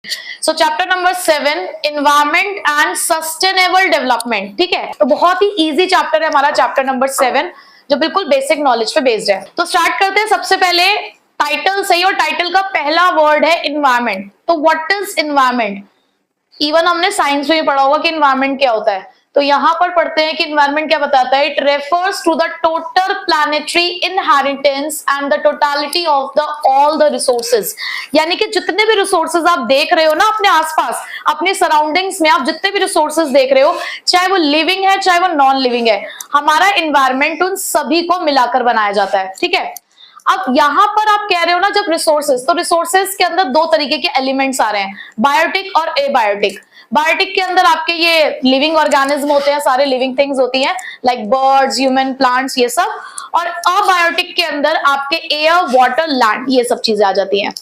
So chapter number 7 environment and sustainable development. ठीक है, तो बहुत ही इजी चैप्टर है हमारा चैप्टर नंबर 7 जो बिल्कुल बेसिक नॉलेज पे बेस्ड है। तो स्टार्ट करते हैं। सबसे पहले टाइटल सही, और टाइटल का पहला वर्ड है इन्वायरमेंट। तो व्हाट इज इन्वायरमेंट? इवन हमने साइंस में भी पढ़ा होगा कि इन्वायरमेंट क्या होता है। तो यहां पर पढ़ते हैं कि इन्वायरमेंट क्या बताता है। It refers to the total planetary inheritance and the totality of the all the resources. यानी कि जितने भी रिसोर्सेज आप देख रहे हो ना अपने आसपास, अपने सराउंडिंग्स में आप जितने भी रिसोर्सेज देख रहे हो, चाहे वो लिविंग है चाहे वो नॉन लिविंग है, हमारा इन्वायरमेंट उन सभी को मिलाकर बनाया जाता है। ठीक है, अब यहां पर आप कह रहे हो ना जब रिसोर्सेज, तो रिसोर्सेज के अंदर दो तरीके के एलिमेंट्स आ रहे हैं, बायोटिक और एबायोटिक। बायोटिक के अंदर आपके ये लिविंग ऑर्गेनिज्म होते हैं, सारे लिविंग थिंग्स होती हैं लाइक बर्ड्स, ह्यूमन, प्लांट्स, ये सब। और अबायोटिक के अंदर आपके एयर, वाटर, लैंड, ये सब चीजें आ जाती हैं।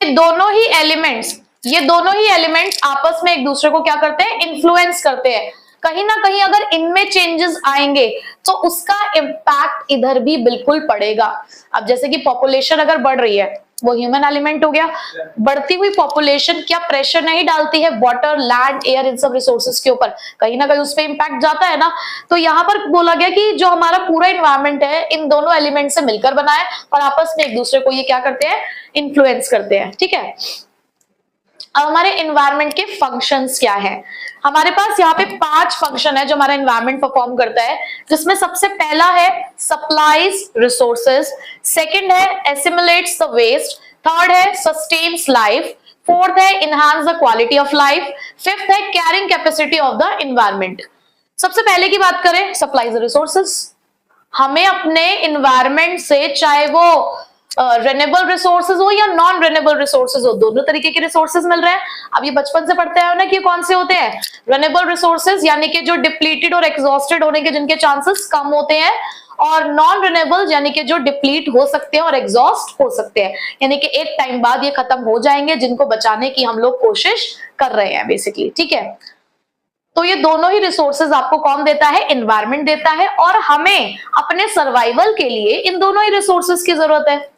ये दोनों ही एलिमेंट्स आपस में एक दूसरे को क्या करते हैं, इन्फ्लुएंस करते हैं। कहीं ना कहीं अगर इनमें चेंजेस आएंगे तो उसका इम्पैक्ट इधर भी बिल्कुल पड़ेगा। अब जैसे कि पॉपुलेशन अगर बढ़ रही है, वो ह्यूमन एलिमेंट हो गया। बढ़ती हुई पॉपुलेशन क्या प्रेशर नहीं डालती है वाटर, लैंड, एयर, इन सब रिसोर्सेज के ऊपर? कहीं ना कहीं उस पर इम्पैक्ट जाता है ना। तो यहाँ पर बोला गया कि जो हमारा पूरा इन्वायरमेंट है इन दोनों एलिमेंट से मिलकर बना है और आपस में एक दूसरे को ये क्या करते हैं, इन्फ्लुएंस करते हैं। ठीक है, अब हमारे इन्वायरमेंट के फंक्शंस क्या है। हमारे पास यहाँ पे 5 फंक्शन है जो हमारा इन्वायरमेंट परफॉर्म करता है, जिसमें सबसे पहला है सप्लाइज रिसोर्सेज, सेकंड है एसिमुलेट्स द वेस्ट, थर्ड है सस्टेन्स लाइफ, फोर्थ है enhance the quality of life, fifth है carrying capacity of the environment. सबसे पहले की बात करें, सप्लाइज रिसोर्सेज। हमें अपने इन्वायरमेंट से, चाहे वो रेनेबल रिसोर्सेज हो या नॉन रेनेबल रिसोर्सेज हो, दोनों तरीके के रिसोर्सेज मिल रहे हैं। अब ये बचपन से पढ़ते हैं ना कि कौन से होते हैं, रेनेबल रिसोर्सेज यानी कि जो डिप्लीटेड और एग्जॉस्टेड होने के जिनके चांसेस कम होते हैं, और नॉन रेनेबल यानी कि जो डिप्लीट हो सकते हैं और एग्जॉस्ट हो सकते हैं, यानी कि एक टाइम बाद ये खत्म हो जाएंगे, जिनको बचाने की हम लोग कोशिश कर रहे हैं बेसिकली। ठीक है, तो ये दोनों ही रिसोर्सेज आपको कौन देता है, एनवायरनमेंट देता है, और हमें अपने सर्वाइवल के लिए इन दोनों ही रिसोर्सेज की जरूरत है।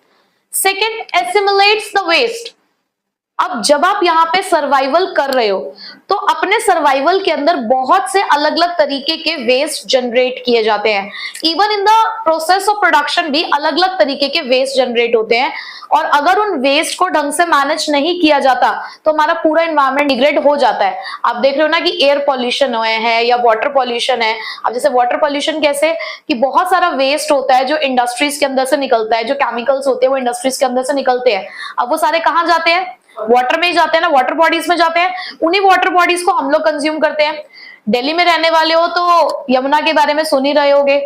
Second, assimilates the waste. अब जब आप यहाँ पे सर्वाइवल कर रहे हो तो अपने सर्वाइवल के अंदर बहुत से अलग अलग तरीके के वेस्ट जनरेट किए जाते हैं। Even in the process of production भी अलग अलग तरीके के वेस्ट जनरेट होते हैं, और अगर उन वेस्ट को ढंग से मैनेज नहीं किया जाता तो हमारा पूरा एनवायरनमेंट डिग्रेड हो जाता है। आप देख रहे हो ना कि एयर पॉल्यूशन हुए हैं या वाटर पॉल्यूशन है। अब जैसे वाटर पॉल्यूशन कैसे, कि बहुत सारा वेस्ट होता है जो इंडस्ट्रीज के अंदर से निकलता है, जो केमिकल्स होते हैं वो इंडस्ट्रीज के अंदर से निकलते हैं। अब वो सारे कहाँ जाते हैं, वाटर में ही जाते हैं ना, वाटर बॉडीज में जाते हैं। उन्हीं वाटर बॉडीज को हम लोग कंज्यूम करते हैं। दिल्ली में रहने वाले हो तो यमुना के बारे में सुन ही रहे होगे।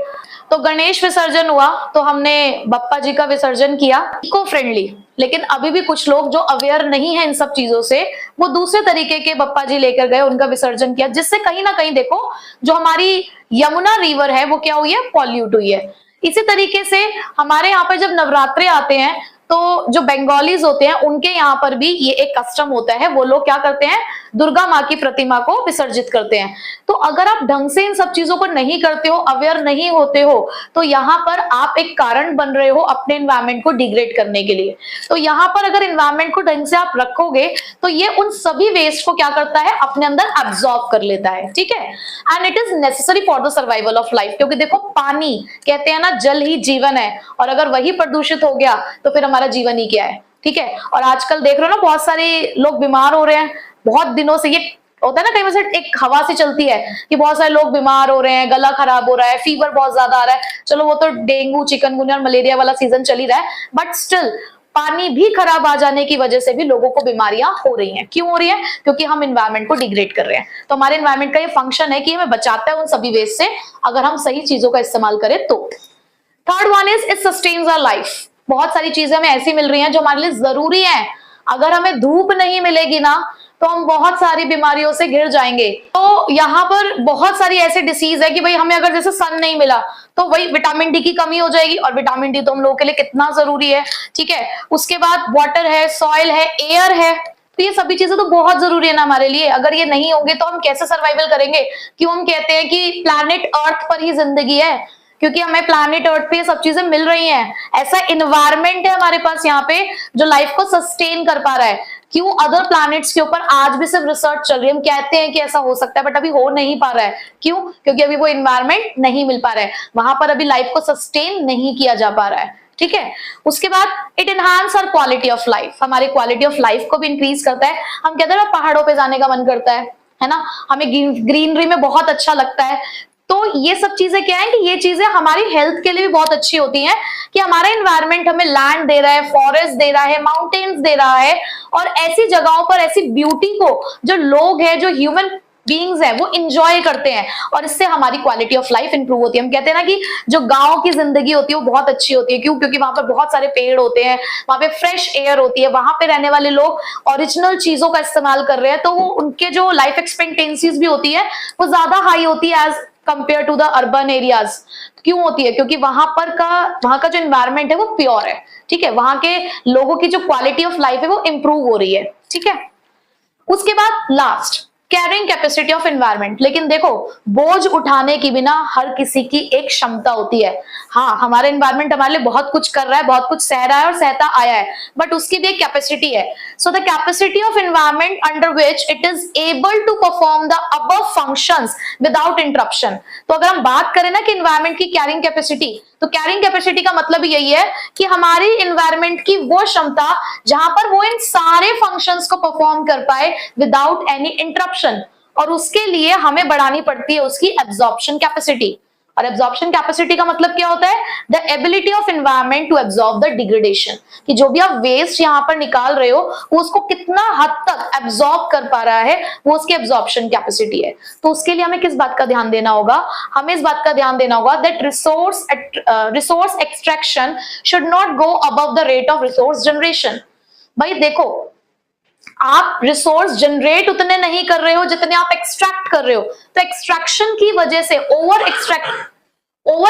तो गणेश विसर्जन हुआ तो हमने बप्पा जी का विसर्जन किया इको फ्रेंडली, लेकिन अभी भी कुछ लोग जो अवेयर नहीं है इन सब चीजों से, वो दूसरे तरीके के बप्पा जी लेकर गए, उनका विसर्जन किया, जिससे कहीं ना कहीं देखो जो हमारी यमुना रिवर है वो क्या हुई है, पॉल्यूट हुई है। इसी तरीके से हमारे यहाँ पर जब नवरात्रे आते हैं तो जो बंगालीज होते हैं उनके यहाँ पर भी ये एक कस्टम होता है, वो लोग क्या करते हैं, दुर्गा माँ की प्रतिमा को विसर्जित करते हैं। तो अगर आप ढंग से इन सब चीजों को नहीं करते हो, अवेयर नहीं होते हो, तो यहाँ पर आप एक कारण बन रहे हो अपने एनवायरनमेंट को डिग्रेड करने के लिए। तो यहाँ पर अगर एनवायरनमेंट को ढंग से आप रखोगे तो ये उन सभी वेस्ट को क्या करता है, अपने अंदर एब्जॉर्ब कर लेता है। ठीक है, and it is necessary for the survival of life, क्योंकि देखो पानी, कहते हैं ना जल ही जीवन है, और अगर वही प्रदूषित हो गया तो फिर हमारा जीवन ही क्या है। ठीक है, और आजकल देख रहे हो ना बहुत सारे लोग बीमार हो रहे हैं, बहुत दिनों से ये होता है ना, कई वजह से एक हवा से चलती है कि बहुत सारे लोग बीमार हो रहे हैं, गला खराब हो रहा है, फीवर बहुत ज्यादा आ रहा है। चलो वो तो डेंगू, चिकनगुनिया और मलेरिया वाला सीजन चल ही रहा है, बट स्टिल पानी भी खराब आ जाने की वजह से भी लोगों को बीमारियां हो रही हैं। क्यों हो रही है, क्योंकि हम एनवायरनमेंट को डिग्रेड कर रहे हैं। तो हमारे एनवायरनमेंट का ये फंक्शन है कि हमें बचाता है उन सभी वेस्ट से, अगर हम सही चीजों का इस्तेमाल करें तो। Third one is it sustains our life. बहुत सारी चीजें हमें ऐसी मिल रही हैं जो हमारे लिए जरूरी है। अगर हमें धूप नहीं मिलेगी ना तो हम बहुत सारी बीमारियों से घिर जाएंगे। तो यहाँ पर बहुत सारी ऐसे डिसीज है कि भाई हमें अगर जैसे सन नहीं मिला तो वही विटामिन डी की कमी हो जाएगी, और विटामिन डी तो हम लोगों के लिए कितना जरूरी है। ठीक है, उसके बाद वाटर है, सॉइल है, एयर है, तो ये सभी चीजें तो बहुत जरूरी है ना हमारे लिए। अगर ये नहीं होंगे तो हम कैसे सर्वाइवल करेंगे। क्यों हम कहते हैं कि प्लैनेट अर्थ पर ही जिंदगी है, क्योंकि हमें प्लैनेट अर्थ पे सब चीजें मिल रही हैं। ऐसा इन्वायरमेंट है हमारे पास यहाँ पे जो लाइफ को सस्टेन कर पा रहा है। क्यों अदर प्लैनेट्स के ऊपर आज भी सिर्फ रिसर्च चल रही है, हम कहते हैं कि ऐसा हो सकता है बट अभी हो नहीं पा रहा है। क्यों? क्योंकि अभी वो इन्वायरमेंट नहीं मिल पा रहा है, वहां पर अभी लाइफ को सस्टेन नहीं किया जा पा रहा है। ठीक है, उसके बाद it enhance our quality of life, हमारी क्वालिटी ऑफ लाइफ को भी इंक्रीज करता है। हम कहते हैं ना पहाड़ों पे जाने का मन करता है ना, हमें ग्रीनरी में बहुत अच्छा लगता है। तो ये सब चीजें क्या है कि ये चीजें हमारी हेल्थ के लिए भी बहुत अच्छी होती हैं कि हमारा एनवायरनमेंट हमें लैंड दे रहा है, फॉरेस्ट दे रहा है, माउंटेन्स दे रहा है, और ऐसी जगहों पर ऐसी ब्यूटी को जो लोग हैं, जो ह्यूमन बीइंग्स है, वो इंजॉय करते हैं, और इससे हमारी क्वालिटी ऑफ लाइफ इंप्रूव होती है। हम कहते हैं ना कि जो गांव की जिंदगी होती है वो बहुत अच्छी होती है। क्यों? क्योंकि वहां पर बहुत सारे पेड़ होते हैं, वहां पे फ्रेश एयर होती है, वहां पे रहने वाले लोग ओरिजिनल चीजों का इस्तेमाल कर रहे हैं, तो वो उनके जो लाइफ एक्सपेक्टेंसीज भी होती है वो ज्यादा हाई होती है as compare to the urban areas. क्यों होती है? क्योंकि वहां का जो एनवायरनमेंट है वो प्योर है। ठीक है, वहां के लोगों की जो क्वालिटी ऑफ लाइफ है वो इंप्रूव हो रही है। ठीक है, उसके बाद last carrying capacity of environment. लेकिन देखो, बोझ उठाने की बिना हर किसी की एक क्षमता होती है। हाँ, हमारा एनवायरनमेंट हमारे लिए बहुत कुछ कर रहा है, बहुत कुछ सह रहा है और सहता आया है, बट उसकी भी एक कैपेसिटी है। So the capacity of environment under which it is able to perform the above functions without interruption. तो अगर हम बात करें ना कि एनवायरनमेंट की कैरिंग कैपेसिटी, तो कैरिंग कैपेसिटी का मतलब यही है कि हमारी एनवायरनमेंट की वो क्षमता जहां पर वो इन सारे फंक्शंस को परफॉर्म कर पाए विदाउट एनी इंटरप्शन, और उसके लिए हमें बढ़ानी पड़ती है उसकी एब्जॉर्प्शन कैपेसिटी। और एब्जॉर्प्शन कैपेसिटी का मतलब क्या होता है? The ability of environment to absorb the degradation, कि जो भी आप वेस्ट यहां पर निकाल रहे हो वो उसको कितना हद तक एब्जॉर्ब कर पा रहा है, वो उसकी एब्जॉर्प्शन कैपेसिटी है। तो उसके लिए हमें किस बात का ध्यान देना होगा? हमें इस बात का ध्यान देना होगा that resource extraction should not go above the rate of resource generation. भाई देखो, आप रिसोर्स जनरेट उतने नहीं कर रहे हो जितने आप एक्सट्रैक्ट कर रहे हो, तो एक्सट्रैक्शन की वजह से ओवर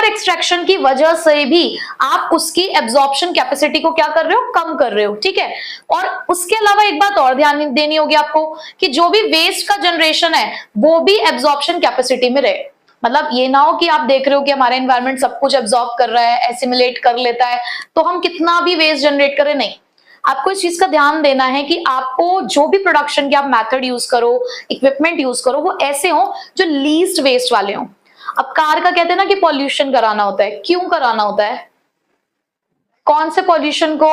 एक्सट्रैक्शन की वजह से भी आप उसकी एब्जॉर्प्शन कैपेसिटी को क्या कर रहे हो? कम कर रहे हो। ठीक है, और उसके अलावा एक बात और ध्यान देनी होगी आपको कि जो भी वेस्ट का जनरेशन है वो भी एब्जॉर्प्शन कैपेसिटी में रहे। मतलब ये ना हो कि आप देख रहे हो कि हमारा एनवायरनमेंट सब कुछ एब्जॉर्ब कर रहा है, एसिमिलेट कर लेता है, तो हम कितना भी वेस्ट जनरेट करें, नहीं। आपको इस चीज का ध्यान देना है कि आपको जो भी प्रोडक्शन के आप मेथड यूज करो, इक्विपमेंट यूज करो, वो ऐसे हो जो लीस्ट वेस्ट वाले हो। अब कार का कहते हैं ना कि पॉल्यूशन कराना होता है। क्यों कराना होता है? कौन से पॉल्यूशन को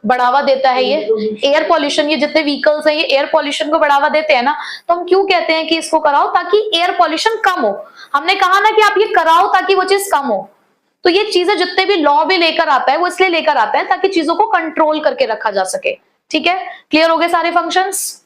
बढ़ावा देता है? ये एयर पॉल्यूशन। ये जितने व्हीकल्स हैं ये एयर पॉल्यूशन को बढ़ावा देते हैं ना, तो हम क्यों कहते हैं कि इसको कराओ? ताकि एयर पॉल्यूशन कम हो। हमने कहा ना कि आप ये कराओ ताकि वो चीज कम हो। तो ये चीजें जितने भी लॉ भी लेकर आता है वो इसलिए लेकर आता है ताकि चीजों को कंट्रोल करके रखा जा सके। ठीक है, क्लियर हो गए सारे फंक्शंस?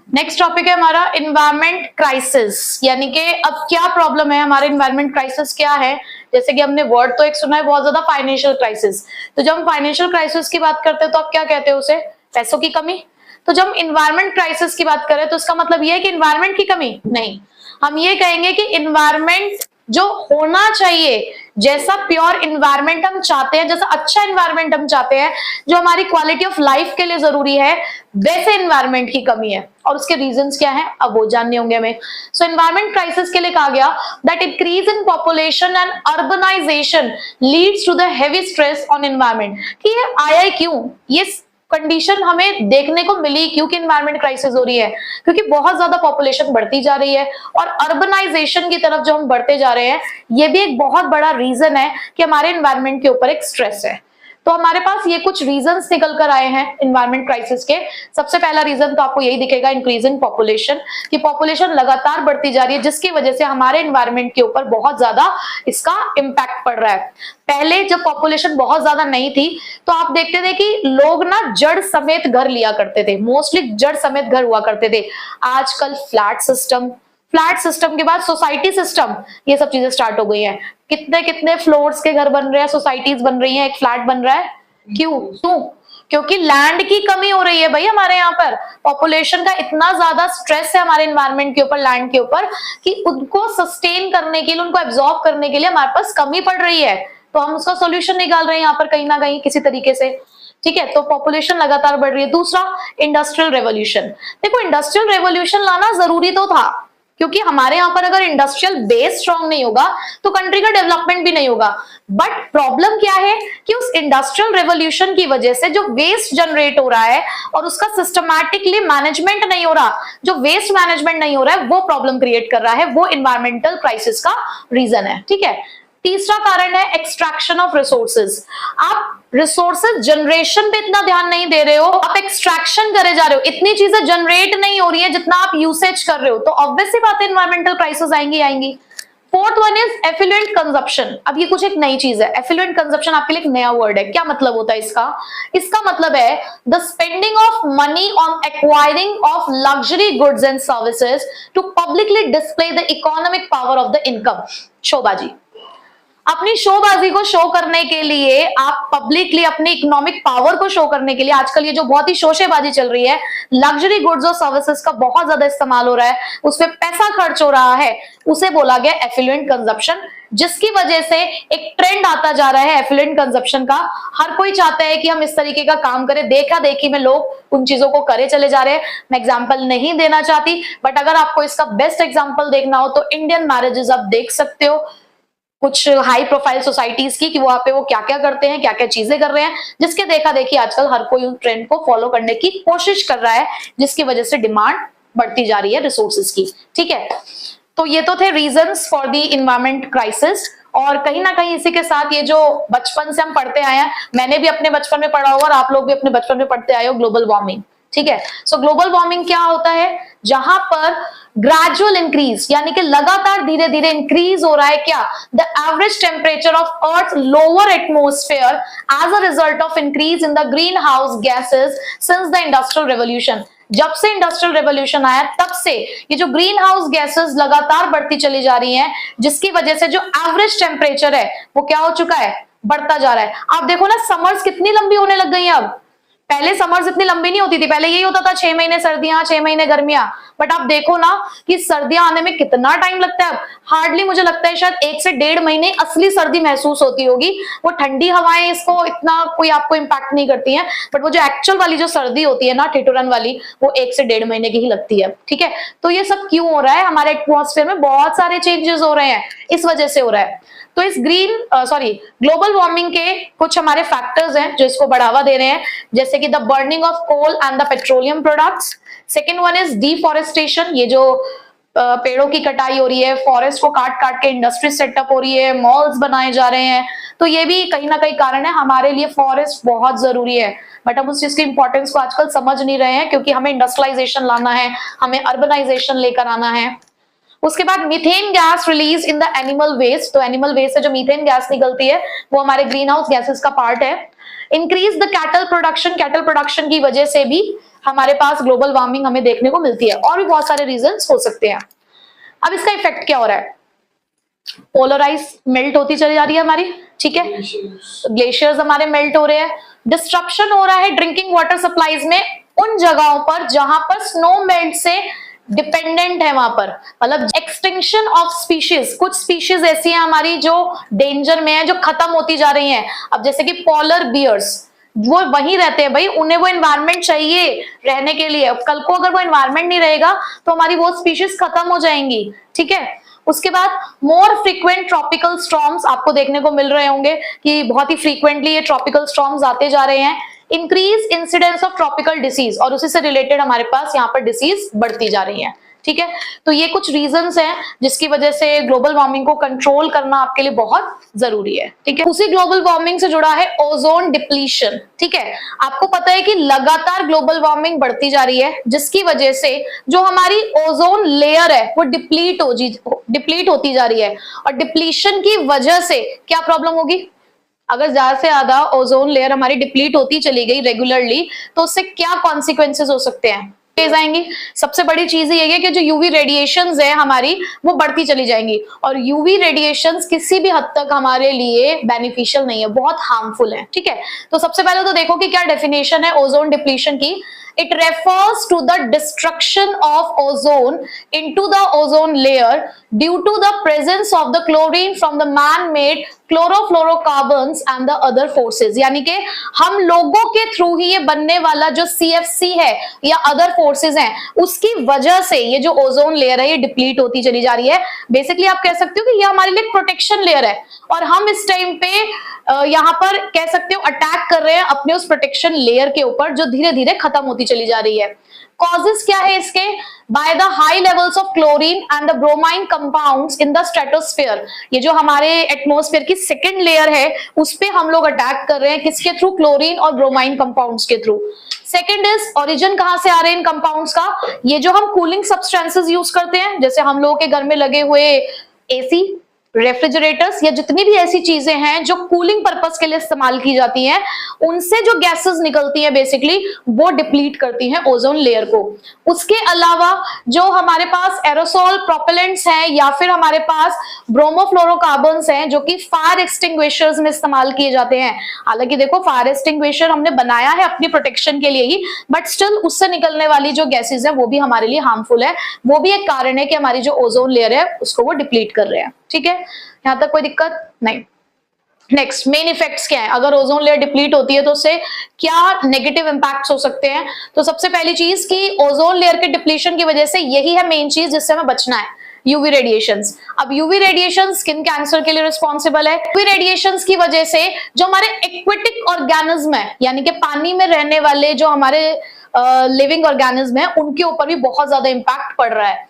नेक्स्ट टॉपिक है हमारा एनवायरनमेंट क्राइसिस, यानी कि अब क्या प्रॉब्लम है, हमारे एनवायरनमेंट क्राइसिस क्या है। जैसे कि हमने वर्ड तो एक सुना है बहुत ज्यादा, फाइनेंशियल क्राइसिस। तो जब हम फाइनेंशियल क्राइसिस की बात करते हैं तो आप क्या कहते हैं उसे? पैसों की कमी। तो जब हम एनवायरनमेंट क्राइसिस की बात करें तो इसका मतलब यह है कि एनवायरनमेंट की कमी नहीं, हम ये कहेंगे कि एनवायरनमेंट जो होना चाहिए, जैसा प्योर एनवायरनमेंट हम चाहते हैं, जैसा अच्छा एनवायरनमेंट हम चाहते हैं, जो हमारी क्वालिटी ऑफ लाइफ के लिए जरूरी है, वैसे एनवायरनमेंट की कमी है। और उसके रीजंस क्या हैं अब वो जानने होंगे हमें। सो एनवायरनमेंट क्राइसिस के लिए कहा गया that increase in population and urbanization leads to the heavy stress on environment. कि ये आया क्यों, ये कंडीशन हमें देखने को मिली क्योंकि एनवायरनमेंट क्राइसिस हो रही है? क्योंकि बहुत ज्यादा पॉपुलेशन बढ़ती जा रही है और अर्बनाइजेशन की तरफ जो हम बढ़ते जा रहे हैं, ये भी एक बहुत बड़ा रीजन है कि हमारे एनवायरनमेंट के ऊपर एक स्ट्रेस है। तो हमारे पास ये कुछ रीजंस निकल कर आए हैं एनवायरनमेंट क्राइसिस के। सबसे पहला रीजन तो आपको यही दिखेगा, इंक्रीज इन पॉपुलेशन, कि पॉपुलेशन लगातार बढ़ती जा रही है जिसकी वजह से हमारे एनवायरनमेंट के ऊपर बहुत ज्यादा इसका इम्पैक्ट पड़ रहा है। पहले जब पॉपुलेशन बहुत ज्यादा नहीं थी तो आप देखते थे कि लोग ना जड़ समेत घर लिया करते थे, मोस्टली जड़ समेत घर हुआ करते थे। आजकल फ्लैट सिस्टम के बाद सोसाइटी सिस्टम, ये सब चीजें स्टार्ट हो गई हैं। कितने कितने फ्लोर्स के घर बन रहे हैं, सोसाइटीज बन रही हैं, एक फ्लैट बन रहा है। क्यों? क्योंकि लैंड की कमी हो रही है भाई हमारे यहाँ पर। पॉपुलेशन का इतना ज्यादा स्ट्रेस है हमारे एनवायरनमेंट के ऊपर, लैंड के ऊपर, कि उनको सस्टेन करने के लिए, उनको एब्जॉर्ब करने के लिए हमारे पास कमी पड़ रही है। तो हम उसका सोल्यूशन निकाल रहे हैं यहाँ पर कहीं ना कहीं किसी तरीके से। ठीक है, तो पॉपुलेशन लगातार बढ़ रही है। दूसरा, इंडस्ट्रियल रेवोल्यूशन। देखो, इंडस्ट्रियल रेवोल्यूशन लाना जरूरी तो था, क्योंकि हमारे यहाँ पर अगर इंडस्ट्रियल बेस स्ट्रांग नहीं होगा तो कंट्री का डेवलपमेंट भी नहीं होगा। बट प्रॉब्लम क्या है कि उस इंडस्ट्रियल रेवोल्यूशन की वजह से जो वेस्ट जनरेट हो रहा है और उसका सिस्टमैटिकली मैनेजमेंट नहीं हो रहा, जो वेस्ट मैनेजमेंट नहीं हो रहा है, वो प्रॉब्लम क्रिएट कर रहा है, वो इन्वायरमेंटल क्राइसिस का रीजन है। ठीक है, तीसरा कारण है एक्सट्रैक्शन ऑफ रिसोर्सेज। आप रिसोर्सेज जनरेशन पे इतना ध्यान नहीं दे रहे हो, आप एक्सट्रैक्शन करे जा रहे हो, इतनी चीजें जनरेट नहीं हो रही है जितना आप यूसेज कर रहे हो, तो ऑब्वियस सी बात है इन्वायरमेंटल क्राइसिस आएंगी। Fourth one is affluent consumption. अब ये कुछ एक नई चीज है, एफिलुएंट कंजप्शन आपके लिए एक नया वर्ड है। क्या मतलब होता है इसका? इसका मतलब है the spending of money on acquiring of luxury goods and services to publicly display the economic power of the income. शोबाजी, अपनी शोबाजी को शो करने के लिए, आप पब्लिकली अपने इकोनॉमिक पावर को शो करने के लिए, आजकल ये जो बहुत ही शोशेबाजी चल रही है, लग्जरी गुड्स और सर्विसेज का बहुत ज्यादा इस्तेमाल हो रहा है, उसपे पैसा खर्च हो रहा है, उसे बोला गया एफिलुएंट कंजप्शन, जिसकी वजह से एक ट्रेंड आता जा रहा है एफिलुएंट कंजप्शन का। हर कोई चाहता है कि हम इस तरीके का काम करें, देखा देखी में लोग उन चीजों को करे चले जा रहे हैं। मैं एग्जांपल नहीं देना चाहती, बट अगर आपको इसका बेस्ट एग्जांपल देखना हो तो इंडियन मैरिजेस आप देख सकते हो कुछ हाई प्रोफाइल सोसाइटीज की, कि वहां पे वो क्या क्या करते हैं, क्या क्या चीजें कर रहे हैं, जिसके देखा देखी आजकल हर कोई उस ट्रेंड को फॉलो करने की कोशिश कर रहा है, जिसकी वजह से डिमांड बढ़ती जा रही है रिसोर्सेज की। ठीक है, तो ये तो थे reasons for the environment crisis. और कहीं ना कहीं इसी के साथ ये जो बचपन से हम पढ़ते आए हैं, मैंने भी अपने बचपन में पढ़ा होगा और आप लोग भी अपने बचपन में पढ़ते आए हो, ग्लोबल वार्मिंग। ठीक है, सो ग्लोबल वार्मिंग क्या होता है? जहां पर ग्रेजुअल इंक्रीज, यानी कि लगातार धीरे धीरे इंक्रीज हो रहा है क्या, the average temperature of earth lower atmosphere as a result of increase in the green house gases since the industrial revolution. जब से इंडस्ट्रियल रेवोल्यूशन आया तब से ये जो ग्रीन हाउस गैसेस लगातार बढ़ती चली जा रही हैं, जिसकी वजह से जो एवरेज टेम्परेचर है वो क्या हो चुका है, बढ़ता जा रहा है। आप देखो ना, समर्स कितनी लंबी होने लग गई हैं अब। पहले समर्स इतनी लंबी नहीं होती थी, पहले यही होता था 6 महीने सर्दियां 6 महीने गर्मियां। बट आप देखो ना कि सर्दियां आने में कितना टाइम लगता है। हार्डली मुझे लगता है शायद 1 से 1.5 महीने असली सर्दी महसूस होती होगी। वो ठंडी हवाएं इसको इतना कोई आपको इम्पैक्ट नहीं करती हैं, बट वो जो एक्चुअल वाली जो सर्दी होती है ना, ठिठुरन वाली, वो 1 से 1.5 महीने की ही लगती है। ठीक है, तो ये सब क्यों हो रहा है? हमारे एटमॉस्फेयर में बहुत सारे चेंजेस हो रहे हैं, इस वजह से हो रहा है। तो इस ग्लोबल वार्मिंग के कुछ हमारे फैक्टर्स हैं जो इसको बढ़ावा दे रहे हैं, जैसे कि the burning of coal and the petroleum products. Second one is deforestation, ये जो पेड़ों की कटाई हो रही है, फॉरेस्ट को काट काट के इंडस्ट्री सेटअप हो रही है, मॉल्स बनाए जा रहे हैं, तो ये भी कहीं ना कहीं कारण है। हमारे लिए फॉरेस्ट बहुत जरूरी है, बट हम उस चीज की इंपॉर्टेंस को आजकल समझ नहीं रहे हैं, क्योंकि हमें इंडस्ट्रियलाइजेशन लाना है, हमें अर्बनाइजेशन लेकर आना है। उसके बाद methane gas release in the animal waste, तो एनिमल वेस्ट से जो मीथेन गैस निकलती है वो हमारे ग्रीन हाउस गैसेस का पार्ट है। Increase the cattle production, cattle production की वजह से भी हमारे पास ग्लोबल वार्मिंग हमें देखने को मिलती है, और भी बहुत सारे रीजंस हो सकते हैं। अब इसका इफेक्ट क्या हो रहा है? पोलराइज मेल्ट होती चली जा रही है हमारी, ठीक है, ग्लेशियर्स हमारे मेल्ट हो रहे हैं, डिस्ट्रप्शन हो रहा है ड्रिंकिंग वाटर सप्लाईज में उन जगहों पर जहां पर स्नो मेल्ट से डिपेंडेंट है, वहां पर मतलब एक्सटिंक्शन ऑफ स्पीशीज, कुछ स्पीशीज ऐसी हैं हमारी जो डेंजर में है, जो खत्म होती जा रही हैं। अब जैसे कि पोलर बियर्स, वो वहीं रहते हैं भाई, उन्हें वो एनवायरनमेंट चाहिए रहने के लिए। कल को अगर वो एनवायरनमेंट नहीं रहेगा तो हमारी वो स्पीशीज खत्म हो जाएंगी। ठीक है, उसके बाद मोर फ्रीक्वेंट ट्रॉपिकल स्टॉर्म्स आपको देखने को मिल रहे होंगे कि बहुत ही फ्रीक्वेंटली ये ट्रॉपिकल स्टॉर्म्स आते जा रहे हैं। Increase incidence of tropical disease, और उसी से रिलेटेड हमारे पास यहाँ पर डिसीज बढ़ती जा रही है। ठीक है, तो ये कुछ रीजंस हैं जिसकी वजह से ग्लोबल वार्मिंग को कंट्रोल करना आपके लिए बहुत जरूरी है। ठीक है, उसी ग्लोबल वार्मिंग से जुड़ा है ओजोन डिप्लीशन। ठीक है, आपको पता है कि लगातार ग्लोबल वार्मिंग बढ़ती जा रही है, जिसकी वजह से जो हमारी ओजोन लेयर है वो डिप्लीट होती जा रही है, और डिप्लीशन की वजह से क्या प्रॉब्लम होगी? अगर ज्यादा से ज्यादा ओजोन लेयर हमारी डिप्लीट होती चली गई रेगुलरली, तो उससे क्या कॉन्सिक्वेंसेस हो सकते हैं? आएंगी। सबसे बड़ी चीज ये है कि जो यूवी रेडिएशंस है हमारी, वो बढ़ती चली जाएंगी, और यूवी रेडिएशंस किसी भी हद तक हमारे लिए बेनिफिशियल नहीं है, बहुत हार्मफुल है। ठीक है, तो सबसे पहले तो देखो कि क्या डेफिनेशन है ओजोन डिप्लीशन की। It refers to the destruction of ozone into the ozone layer due to the presence of the chlorine from the man-made chlorofluorocarbons and the other forces. यानी कि हम लोगों के थ्रू ही ये बनने वाला जो CFC है या अदर फोर्सेस हैं, उसकी वजह से ये जो ओजोन लेयर है ये डिप्लीट होती चली जा रही है। बेसिकली आप कह सकते हो कि ये हमारे लिए प्रोटेक्शन लेयर है और हम इस टाइम पे यहाँ पर कह सकते हो अटैक कर रहे हैं अपने उस प्रोटेक्शन लेयर के ऊपर, जो धीरे धीरे खत्म होती चली जा रही है। कॉजेस क्या है इसके? By the high levels of chlorine and the bromine compounds in the stratosphere. ये जो हमारे एटमॉस्फेयर की सेकंड लेयर है उस पे हम लोग अटैक कर रहे हैं, किसके थ्रू? क्लोरीन और ब्रोमाइन कंपाउंड्स के थ्रू। सेकंड इज ओरिजिन कहां से आ रहे हैं इन कंपाउंड्स का? ये जो हम कूलिंग सब्सटेंसेस यूज करते हैं, जैसे हम लोगों के घर में लगे हुए एसी, रेफ्रिजरेटर्स या जितनी भी ऐसी चीजें हैं जो कूलिंग पर्पस के लिए इस्तेमाल की जाती हैं, उनसे जो गैसेस निकलती हैं बेसिकली वो डिप्लीट करती हैं ओजोन लेयर को। उसके अलावा जो हमारे पास एरोसोल प्रोपेलेंट्स हैं या फिर हमारे पास ब्रोमोफ्लोरोकार्बन्स हैं जो कि फायर एक्सटिंग्विशर्स में इस्तेमाल किए जाते हैं। हालांकि देखो फायर एक्सटिंग्विशर हमने बनाया है अपनी प्रोटेक्शन के लिए ही, बट स्टिल उससे निकलने वाली जो गैसेस है वो भी हमारे लिए हार्मफुल है। वो भी एक कारण है कि हमारी जो ओजोन लेयर है उसको वो डिप्लीट कर रहे हैं। ठीक है, यहां तक कोई दिक्कत नहीं। नेक्स्ट, मेन इफेक्ट्स क्या है? अगर ओजोन लेयर डिप्लीट होती है तो उससे क्या नेगेटिव इंपैक्ट्स हो सकते हैं? तो सबसे पहली चीज कि ओजोन लेयर के डिप्लीशन की वजह से यही है मेन चीज जिससे हमें बचना है, यूवी रेडिएशंस। अब यूवी रेडिएशन स्किन कैंसर के लिए रिस्पॉन्सिबल है। यूवी रेडिएशंस की वजह से जो हमारे एक्वेटिक ऑर्गेनिज्म है, यानी कि पानी में रहने वाले जो हमारे लिविंग ऑर्गेनिज्म है, उनके ऊपर भी बहुत ज्यादा इंपैक्ट पड़ रहा है।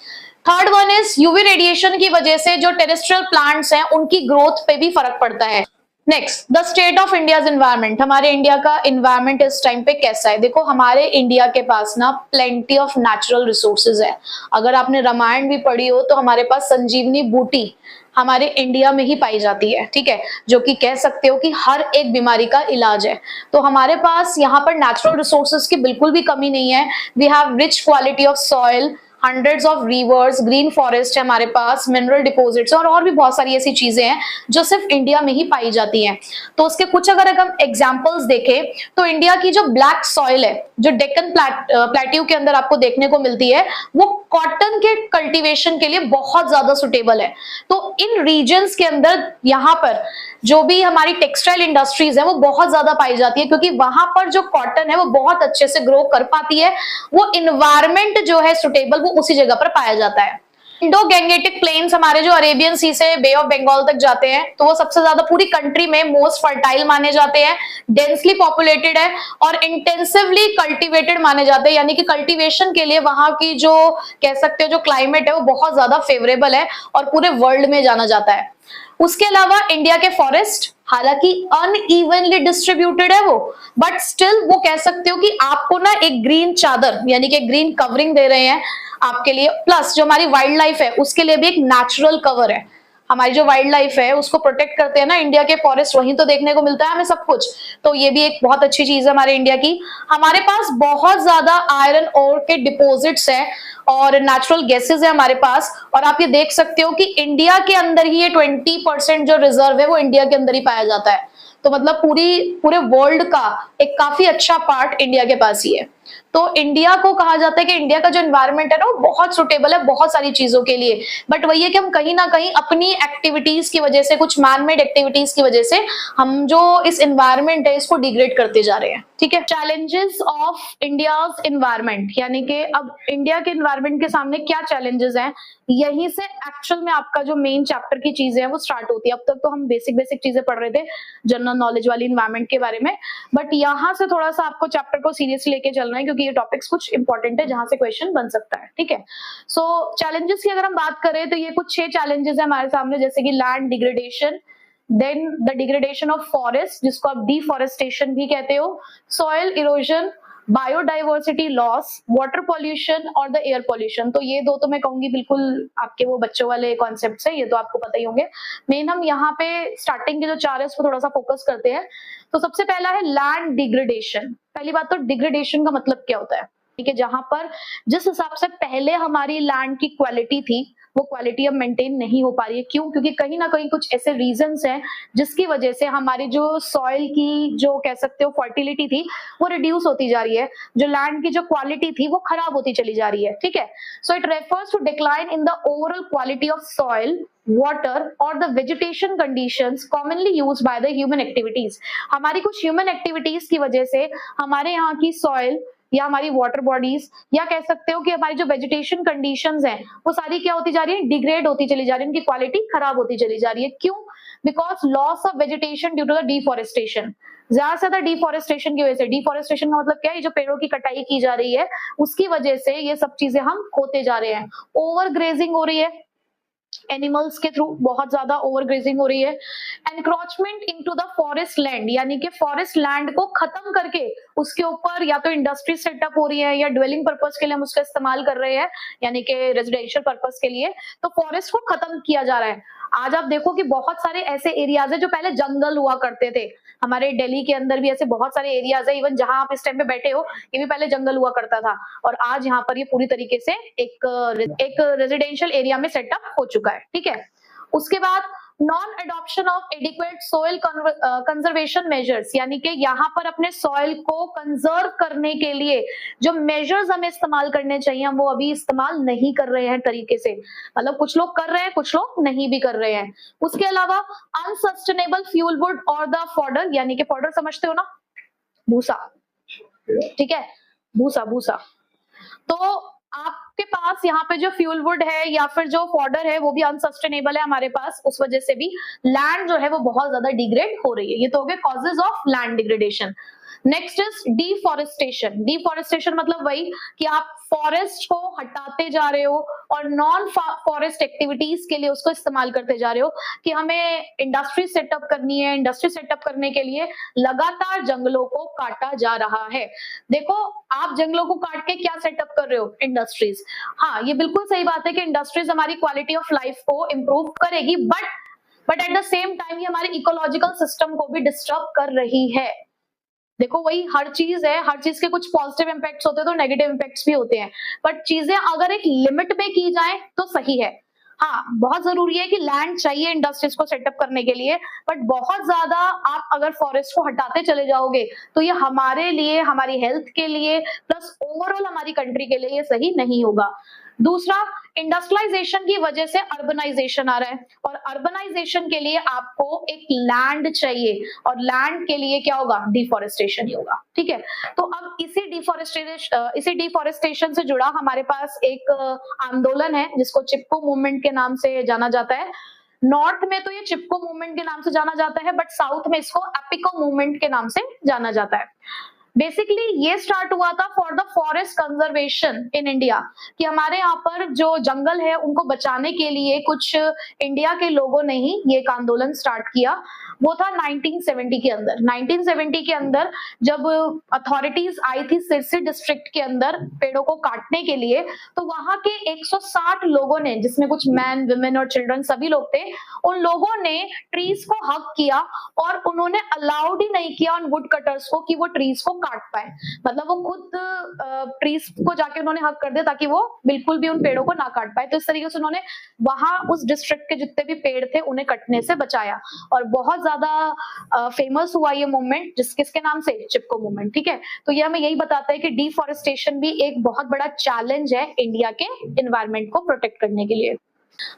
Third one is UV radiation की वजह से जो टेरेस्ट्रियल प्लांट्स हैं उनकी ग्रोथ पे भी फर्क पड़ता है। Next, the state of India's environment. हमारे इंडिया का एनवायरनमेंट इस टाइम पे कैसा है? देखो हमारे इंडिया के पास ना प्लेंटी ऑफ नेचुरल रिसोर्सेज है। अगर आपने रामायण भी पढ़ी हो तो हमारे पास संजीवनी बूटी हमारे इंडिया में ही पाई जाती है, ठीक है, जो कि कह सकते हो कि हर एक बीमारी का इलाज है। तो हमारे पास यहाँ पर नेचुरल रिसोर्सेज की बिल्कुल भी कमी नहीं है। We have rich quality of soil, hundreds of rivers, green forest है हमारे पास, मिनरल डिपॉजिट्स और भी बहुत सारी ऐसी चीजें हैं जो सिर्फ इंडिया में ही पाई जाती हैं। तो उसके कुछ अगर हम एग्जांपल्स देखें तो इंडिया की जो ब्लैक सॉइल है जो डेक्कन प्लेट्यू के अंदर आपको देखने को मिलती है, वो कॉटन के कल्टीवेशन के लिए बहुत ज्यादा सुटेबल है। तो इन रीजन्स के अंदर यहाँ पर जो भी हमारी टेक्सटाइल इंडस्ट्रीज है वो बहुत ज्यादा पाई जाती है, क्योंकि वहां पर जो कॉटन है वो बहुत अच्छे से ग्रो कर पाती है। वो इन्वायरमेंट जो है सुटेबल वो उसी जगह पर पाया जाता है। इंडो गैंगेटिक प्लेन्स हमारे जो अरेबियन सी से बे ऑफ बंगाल तक जाते हैं, तो वो सबसे ज्यादा पूरी कंट्री में मोस्ट फर्टाइल माने जाते हैं, डेंसली पॉपुलेटेड है और इंटेंसिवली कल्टीवेटेड माने जाते हैं। यानी कि कल्टीवेशन के लिए वहां की जो कह सकते हो जो क्लाइमेट है वो बहुत ज्यादा फेवरेबल है और पूरे वर्ल्ड में जाना जाता है। उसके अलावा इंडिया के फॉरेस्ट हालांकि अनइवनली डिस्ट्रीब्यूटेड है वो, बट स्टिल वो कह सकते हो कि आपको ना एक ग्रीन चादर यानी कि ग्रीन कवरिंग दे रहे हैं आपके लिए। प्लस जो हमारी वाइल्ड लाइफ है उसके लिए भी एक नेचुरल कवर है। हमारी जो वाइल्ड लाइफ है उसको प्रोटेक्ट करते हैं ना इंडिया के फॉरेस्ट, वहीं तो देखने को मिलता है हमें सब कुछ। तो ये भी एक बहुत अच्छी चीज है हमारे इंडिया की। हमारे पास बहुत ज्यादा आयरन ओर के डिपॉजिट्स हैं और नेचुरल गैसेस है हमारे पास। और आप ये देख सकते हो कि इंडिया के अंदर ही ये 20% जो रिजर्व है वो इंडिया के अंदर ही पाया जाता है। तो मतलब पूरे वर्ल्ड का एक काफी अच्छा पार्ट इंडिया के पास ही है। तो इंडिया को कहा जाता है कि इंडिया का जो एनवायरनमेंट है ना वो बहुत सुटेबल है बहुत सारी चीजों के लिए। बट वही है कि हम कहीं ना कहीं अपनी एक्टिविटीज की वजह से, कुछ मैनमेड एक्टिविटीज की वजह से हम जो इस एनवायरनमेंट है इसको डिग्रेड करते जा रहे हैं। ठीक है, चैलेंजेस ऑफ इंडियाज एनवायरनमेंट, यानी कि अब इंडिया के एनवायरनमेंट के सामने क्या चैलेंजेस हैं, यहीं से एक्चुअल में आपका जो मेन चैप्टर की चीजें हैं वो स्टार्ट होती है। अब तक तो हम बेसिक चीजें पढ़ रहे थे जनरल नॉलेज वाली एनवायरनमेंट के बारे में, बट यहाँ से थोड़ा सा आपको चैप्टर को सीरियसली लेके चलना है क्योंकि ये टॉपिक्स कुछ इंपॉर्टेंट है जहां से क्वेश्चन बन सकता है। ठीक है, सो चैलेंजेस की अगर हम बात करें तो ये कुछ 6 चैलेंजेस है हमारे सामने, जैसे कि land degradation, then the degradation of forest जिसको आप डिफॉरेस्टेशन भी कहते हो, soil erosion, biodiversity loss, water pollution और द एयर पॉल्यूशन। तो ये 2 तो मैं कहूंगी बिल्कुल आपके वो बच्चों वाले कॉन्सेप्ट्स है, ये तो आपको पता ही होंगे। मेन हम यहाँ पे स्टार्टिंग के जो 4 है उस पर थोड़ा सा फोकस करते हैं। तो सबसे पहला है लैंड डिग्रेडेशन। पहली बात तो डिग्रेडेशन का मतलब क्या होता है, ठीक है, जहां पर जिस हिसाब से पहले हमारी लैंड की क्वालिटी थी वो क्वालिटी अब मेंटेन नहीं हो पा रही है। क्यों? क्योंकि कहीं ना कहीं कुछ ऐसे रीजंस हैं जिसकी वजह से हमारी जो सॉइल की जो कह सकते हो फर्टिलिटी थी वो रिड्यूस होती जा रही है, जो लैंड की जो क्वालिटी थी वो खराब होती चली जा रही है। ठीक है, so it refers to decline in the overall quality of soil, water or the vegetation conditions commonly used by the human activities। हमारी कुछ ह्यूमन एक्टिविटीज की वजह से हमारे यहाँ की सॉइल या हमारी वाटर बॉडीज या कह सकते हो कि हमारी जो वेजिटेशन कंडीशंस हैं वो सारी क्या होती जा रही है, डिग्रेड होती चली जा रही है, उनकी क्वालिटी खराब होती चली जा रही है। क्यों? Because loss of vegetation due to the deforestation. ज्यादा से ज्यादा डिफॉरेस्टेशन की वजह से, डिफॉरेस्टेशन का मतलब क्या है, जो पेड़ों की कटाई की जा रही है उसकी वजह से ये सब चीजें हम खोते जा रहे हैं। ओवर ग्रेजिंग हो रही है एनिमल्स के थ्रू, बहुत ज्यादा ओवर ग्रेजिंग हो रही है। Encroachment into the forest land, यानी कि फॉरेस्ट लैंड को खत्म करके उसके ऊपर या तो इंडस्ट्री सेटअप हो रही है या ड्वेलिंग पर्पस के लिए हम उसका इस्तेमाल कर रहे हैं, यानी कि रेजिडेंशियल पर्पस के लिए, तो फॉरेस्ट को खत्म किया जा रहा है। आज आप देखो कि बहुत सारे ऐसे एरियाज है जो पहले जंगल हुआ करते थे, हमारे दिल्ली के अंदर भी ऐसे बहुत सारे एरियाज है, इवन जहां आप इस टाइम पे बैठे हो ये भी पहले जंगल हुआ करता था, और आज यहाँ पर ये पूरी तरीके से एक रेजिडेंशियल एरिया में सेटअप हो चुका है। ठीक है, उसके बाद non adoption of adequate soil conservation measures, यानी कि यहाँ पर अपने सॉइल को कंजर्व करने के लिए जो मेजर्स हमें इस्तेमाल करने चाहिए हम वो अभी इस्तेमाल नहीं कर रहे हैं तरीके से, मतलब कुछ लोग कर रहे हैं कुछ लोग नहीं भी कर रहे हैं। उसके अलावा अनसस्टेनेबल फ्यूल वुड और द फॉडर, यानी कि फॉडर समझते हो ना, भूसा, ठीक है, भूसा भूसा, तो आपके पास यहाँ पे जो फ्यूल वुड है या फिर जो फॉडर है वो भी अनसस्टेनेबल है हमारे पास, उस वजह से भी लैंड जो है वो बहुत ज्यादा डिग्रेड हो रही है। ये तो हो गए causes of land degradation. Next is deforestation. Deforestation मतलब वही कि आप फॉरेस्ट को हटाते जा रहे हो और नॉन फॉरेस्ट एक्टिविटीज के लिए उसको इस्तेमाल करते जा रहे हो, कि हमें इंडस्ट्री सेटअप करनी है, इंडस्ट्री सेटअप करने के लिए लगातार जंगलों को काटा जा रहा है। देखो आप जंगलों को काट के क्या सेटअप कर रहे हो, इंडस्ट्रीज। हाँ, ये बिल्कुल सही बात है कि इंडस्ट्रीज हमारी क्वालिटी ऑफ लाइफ को इंप्रूव करेगी, but at the same time ये हमारे इकोलॉजिकल सिस्टम को भी डिस्टर्ब कर रही है। देखो वही हर चीज है, हर चीज के कुछ पॉजिटिव इम्पैक्ट्स होते हैं तो नेगेटिव इम्पैक्ट्स भी होते हैं, बट चीजें अगर एक लिमिट में की जाए तो सही है। हाँ, बहुत जरूरी है कि लैंड चाहिए इंडस्ट्रीज को सेटअप करने के लिए, बट बहुत ज्यादा आप अगर फॉरेस्ट को हटाते चले जाओगे तो ये हमारे लिए, हमारी हेल्थ के लिए प्लस ओवरऑल हमारी कंट्री के लिए ये सही नहीं होगा। दूसरा, इंडस्ट्रियलाइजेशन की वजह से अर्बनाइजेशन आ रहा है, और अर्बनाइजेशन के लिए आपको एक लैंड चाहिए, और लैंड के लिए क्या होगा, डिफॉरेस्टेशन ही होगा। ठीक है, तो अब इसी डिफॉरेस्टेशन से जुड़ा हमारे पास एक आंदोलन है जिसको चिपको मूवमेंट के नाम से जाना जाता है। नॉर्थ में तो ये चिपको मूवमेंट के नाम से जाना जाता है, बट साउथ में इसको एपिको मूवमेंट के नाम से जाना जाता है। बेसिकली ये स्टार्ट हुआ था for the forest conservation in India, कि हमारे यहाँ पर जो जंगल है उनको बचाने के लिए कुछ इंडिया के लोगों ने ही ये एक आंदोलन स्टार्ट किया। वो था 1970 के अंदर। 1970 के अंदर जब अथॉरिटीज आई थी सिरसी डिस्ट्रिक्ट के अंदर पेड़ों को काटने के लिए, तो वहां के 160 लोगों ने, जिसमें कुछ मैन, वुमेन और चिल्ड्रन सभी लोग थे, उन लोगों ने ट्रीज को हक किया और उन्होंने अलाउड ही नहीं किया उन वुड कटर्स को कि वो ट्रीज को काट पाए। मतलब वो खुद ट्रीज को जाके उन्होंने हक कर दिया ताकि वो बिल्कुल भी उन पेड़ों को ना काट पाए। तो इस तरीके से उन्होंने वहां उस डिस्ट्रिक्ट के जितने भी पेड़ थे उन्हें कटने से बचाया, और बहुत ज्यादा फेमस हुआ ये मूवमेंट, किसके नाम से, चिपको मूवमेंट। ठीक है, तो ये हमें यही बताता है कि डिफॉरेस्टेशन भी एक बहुत बड़ा चैलेंज है इंडिया के एनवायरनमेंट को प्रोटेक्ट करने के लिए।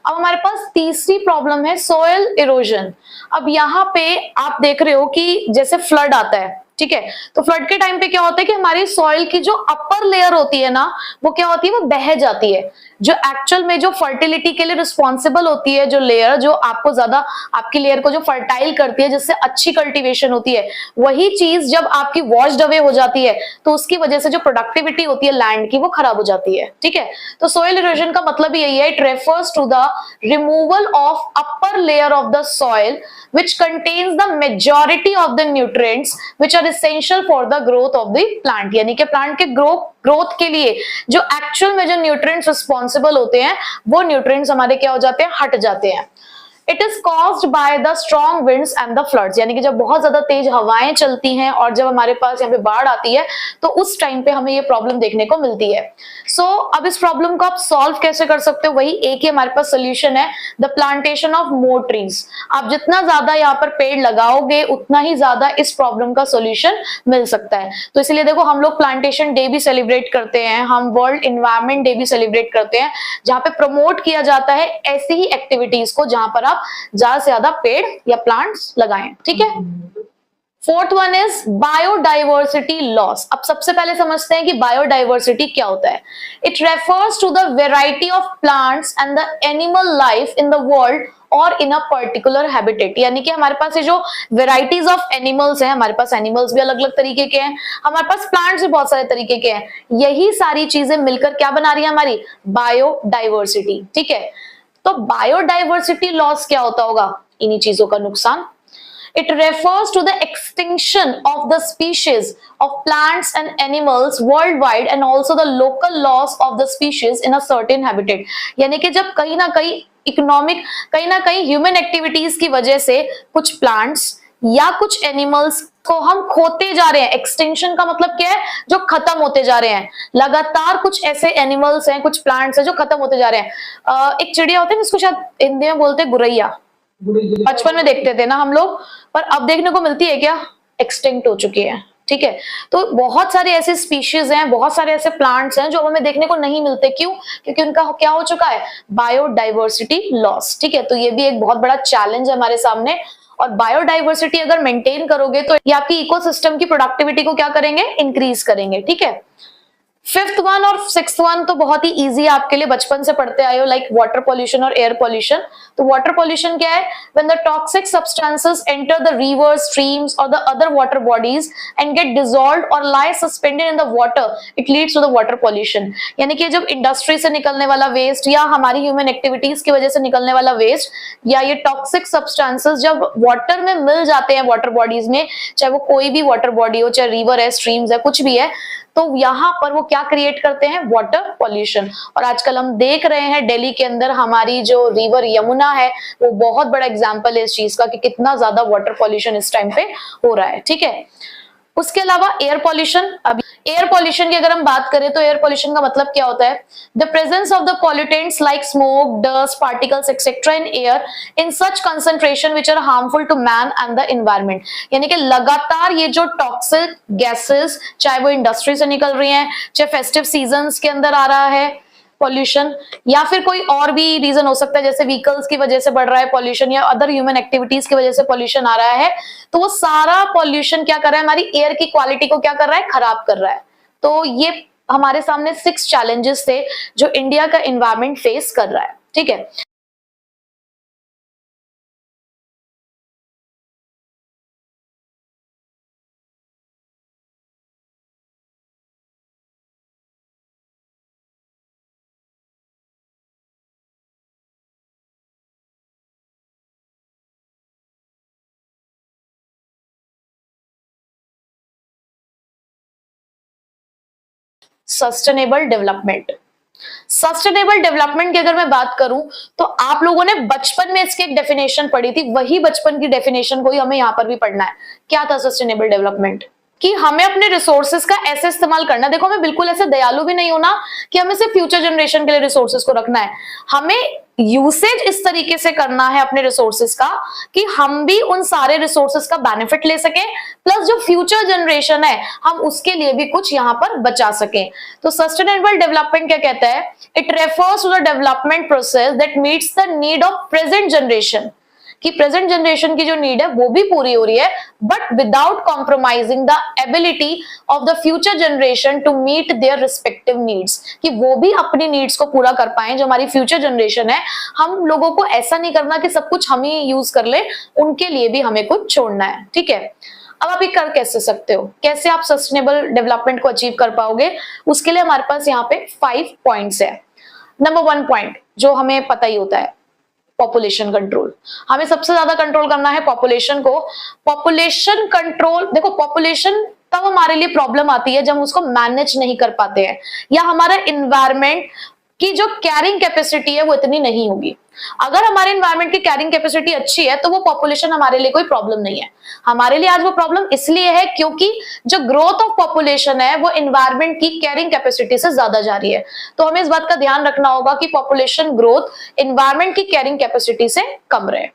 अब हमारे पास तीसरी प्रॉब्लम है सोयल इरोजन। अब यहाँ पे आप देख रहे हो कि जैसे फ्लड आता है, ठीक है, तो फ्लड के टाइम पे क्या होता है कि हमारी सॉइल की जो अपर लेयर होती है ना, वो क्या होती है, वो बह जाती है। जो एक्चुअल में जो फर्टिलिटी के लिए रिस्पॉन्सिबल होती है, जो लेयर जो आपको ज्यादा, आपकी लेयर को जो फर्टाइल करती है, जिससे अच्छी कल्टीवेशन होती है, वही चीज जब आपकी वॉश्ड अवे हो जाती है तो उसकी वजह से जो प्रोडक्टिविटी होती है लैंड की वो खराब हो जाती है। ठीक है, तो सोइल इरोजन का मतलब यही है, it refers to the removal of upper layer of the soil which contains the majority of the nutrients which are essential for the growth of the plant। यानी कि प्लांट के ग्रोथ के लिए जो एक्चुअल में जो न्यूट्रिएंट्स रिस्पॉन्सिबल होते हैं वो न्यूट्रिएंट्स हमारे क्या हो जाते हैं, हट जाते हैं। It is caused by the strong winds and the floods, यानी कि जब बहुत ज्यादा तेज हवाएं चलती हैं और जब हमारे पास यहाँ पे बाढ़ आती है तो उस टाइम पे हमें ये प्रॉब्लम देखने को मिलती है। सो अब इस प्रॉब्लम को आप सॉल्व कैसे कर सकते हो, वही एक ही हमारे पास सोल्यूशन है, the plantation of more trees. आप जितना ज्यादा यहाँ पर पेड़ लगाओगे उतना ही ज्यादा इस प्रॉब्लम का सोल्यूशन मिल सकता है। तो इसलिए देखो हम लोग प्लांटेशन डे भी सेलिब्रेट करते हैं, हम वर्ल्ड एनवायरनमेंट डे भी सेलिब्रेट करते हैं, जहां पे प्रमोट किया जाता है ऐसी ही एक्टिविटीज को जहां पर आप ज्यादा से ज्यादा पेड़ या प्लांट्स लगाएं। ठीक है। Fourth one is biodiversity loss. अब सबसे पहले समझते हैं कि बायोडाइवर्सिटी क्या होता है। It refers to the variety of plants and the animal life in the world और इन अ पर्टिकुलर हैबिटेट, यानी कि हमारे पास ये जो वेराइटीज ऑफ एनिमल्स हैं, हमारे पास एनिमल्स भी अलग अलग तरीके के हैं, हमारे पास प्लांट्स भी बहुत सारे तरीके के हैं, यही सारी चीजें मिलकर क्या बना रही है हमारी बायोडाइवर्सिटी। ठीक है। तो बायोडाइवर्सिटी लॉस क्या होता होगा, इन्हीं चीजों का नुकसान। It refers to the extinction of the species of plants and animals worldwide and also the local loss of the species in a certain habitat। यानी कि जब कहीं ना कहीं इकोनॉमिक, कहीं ना कहीं ह्यूमन एक्टिविटीज की वजह से कुछ प्लांट्स या कुछ एनिमल्स को हम खोते जा रहे हैं। एक्सटिंक्शन का मतलब क्या है, जो खत्म होते जा रहे हैं। लगातार कुछ ऐसे एनिमल्स हैं, कुछ प्लांट्स हैं जो खत्म होते जा रहे हैं। एक चिड़िया होती है जिसको शायद हिंदी में बोलते हैं गुरैया, बचपन में देखते थे ना हम लोग, पर अब देखने को मिलती है क्या, एक्सटिंक्ट हो चुकी है। ठीक है। तो बहुत सारे ऐसे स्पीशीज हैं, बहुत सारे ऐसे प्लांट्स हैं जो हमें देखने को नहीं मिलते। क्यों? क्योंकि उनका क्या हो चुका है, बायोडाइवर्सिटी लॉस। ठीक है। तो ये भी एक बहुत बड़ा चैलेंज है हमारे सामने। और बायोडाइवर्सिटी अगर मेंटेन करोगे तो ये आपकी इकोसिस्टम की प्रोडक्टिविटी को क्या करेंगे, इंक्रीज करेंगे। ठीक है। फिफ्थ वन और सिक्स्थ वन तो बहुत ही इजी है आपके लिए, बचपन से पढ़ते आए हो, लाइक वाटर पॉल्यूशन और एयर पॉल्यूशन। तो वाटर पॉल्यूशन क्या है, when the toxic substances enter the rivers, streams और the other water bodies and get dissolved और lie suspended in the water, it leads to the water pollution. यानी कि जब industry से निकलने वाला वेस्ट या हमारी ह्यूमन एक्टिविटीज की वजह से निकलने वाला वेस्ट या ये टॉक्सिक सब्सटेंसेस जब वाटर में मिल जाते हैं, वाटर बॉडीज में, चाहे वो कोई भी वाटर बॉडी हो, चाहे रिवर है, स्ट्रीम्स है, कुछ भी है, तो यहां पर वो क्या क्रिएट करते हैं, वाटर पॉल्यूशन। और आजकल हम देख रहे हैं दिल्ली के अंदर हमारी जो रिवर यमुना है वो बहुत बड़ा एग्जांपल है इस चीज का कि कितना ज्यादा वाटर पॉल्यूशन इस टाइम पे हो रहा है। ठीक है। उसके अलावा एयर पॉल्यूशन। अभी एयर पॉल्यूशन की अगर हम बात करें तो एयर पॉल्यूशन का मतलब क्या होता है, the presence of the pollutants like smoke, dust, particles etcetera in air in such concentration which are harmful to man and the environment. यानी कि लगातार ये जो टॉक्सिक गैसेस, चाहे वो इंडस्ट्री से निकल रही हैं, चाहे फेस्टिव सीजन्स के अंदर आ रहा है पॉल्यूशन, या फिर कोई और भी रीजन हो सकता है, जैसे व्हीकल्स की वजह से बढ़ रहा है पॉल्यूशन या अदर ह्यूमन एक्टिविटीज की वजह से पॉल्यूशन आ रहा है, तो वो सारा पॉल्यूशन क्या कर रहा है, हमारी एयर की क्वालिटी को क्या कर रहा है, खराब कर रहा है। तो ये हमारे सामने 6 चैलेंजेस थे जो इंडिया का एनवायरनमेंट फेस कर रहा है। ठीक है। Sustainable development. सस्टेनेबल डेवलपमेंट की अगर मैं बात करूं तो आप लोगों ने बचपन में इसकी एक डेफिनेशन पढ़ी थी, वही बचपन की डेफिनेशन को ही हमें यहां पर भी पढ़ना है। क्या था सस्टेनेबल डेवलपमेंट, कि हमें अपने रिसोर्सेज का ऐसे इस्तेमाल करना। देखो हमें बिल्कुल ऐसे दयालु भी नहीं होना कि हमें सिर्फ फ्यूचर जनरेशन के लिए रिसोर्सेज को रखना है। हमें यूसेज इस तरीके से करना है अपने रिसोर्सेज का कि हम भी उन सारे रिसोर्सेज का बेनिफिट ले सकें, प्लस जो फ्यूचर जनरेशन है हम उसके लिए भी कुछ यहां पर बचा सकें। तो सस्टेनेबल डेवलपमेंट क्या कहता है, it refers to the development process that meets the need of present generation, कि प्रेजेंट जनरेशन की जो नीड है वो भी पूरी हो रही है, but without compromising the ability of the future generation to meet their respective needs, कि वो भी अपनी नीड्स को पूरा कर पाए। जो हमारी फ्यूचर जनरेशन है, हम लोगों को ऐसा नहीं करना कि सब कुछ हम ही यूज कर ले, उनके लिए भी हमें कुछ छोड़ना है। ठीक है। अब आप ये कर कैसे सकते हो, कैसे आप सस्टेनेबल डेवलपमेंट को अचीव कर पाओगे, उसके लिए हमारे पास यहाँ पे 5 पॉइंट्स है। नंबर 1 पॉइंट जो हमें पता ही होता है, पॉपुलेशन कंट्रोल। हमें सबसे ज्यादा कंट्रोल करना है पॉपुलेशन को। पॉपुलेशन कंट्रोल, देखो पॉपुलेशन तब हमारे लिए प्रॉब्लम आती है जब हम उसको मैनेज नहीं कर पाते हैं, या हमारा इन्वायरमेंट कि जो कैरिंग कैपेसिटी है वो इतनी नहीं होगी। अगर हमारे एनवायरनमेंट की कैरिंग कैपेसिटी अच्छी है तो वो पॉपुलेशन हमारे लिए कोई प्रॉब्लम नहीं है। हमारे लिए आज वो प्रॉब्लम इसलिए है क्योंकि जो ग्रोथ ऑफ पॉपुलेशन है वो एनवायरनमेंट की कैरिंग कैपेसिटी से ज्यादा जा रही है। तो हमें इस बात का ध्यान रखना होगा कि पॉपुलेशन ग्रोथ एनवायरनमेंट की कैरिंग कैपेसिटी से कम रहे।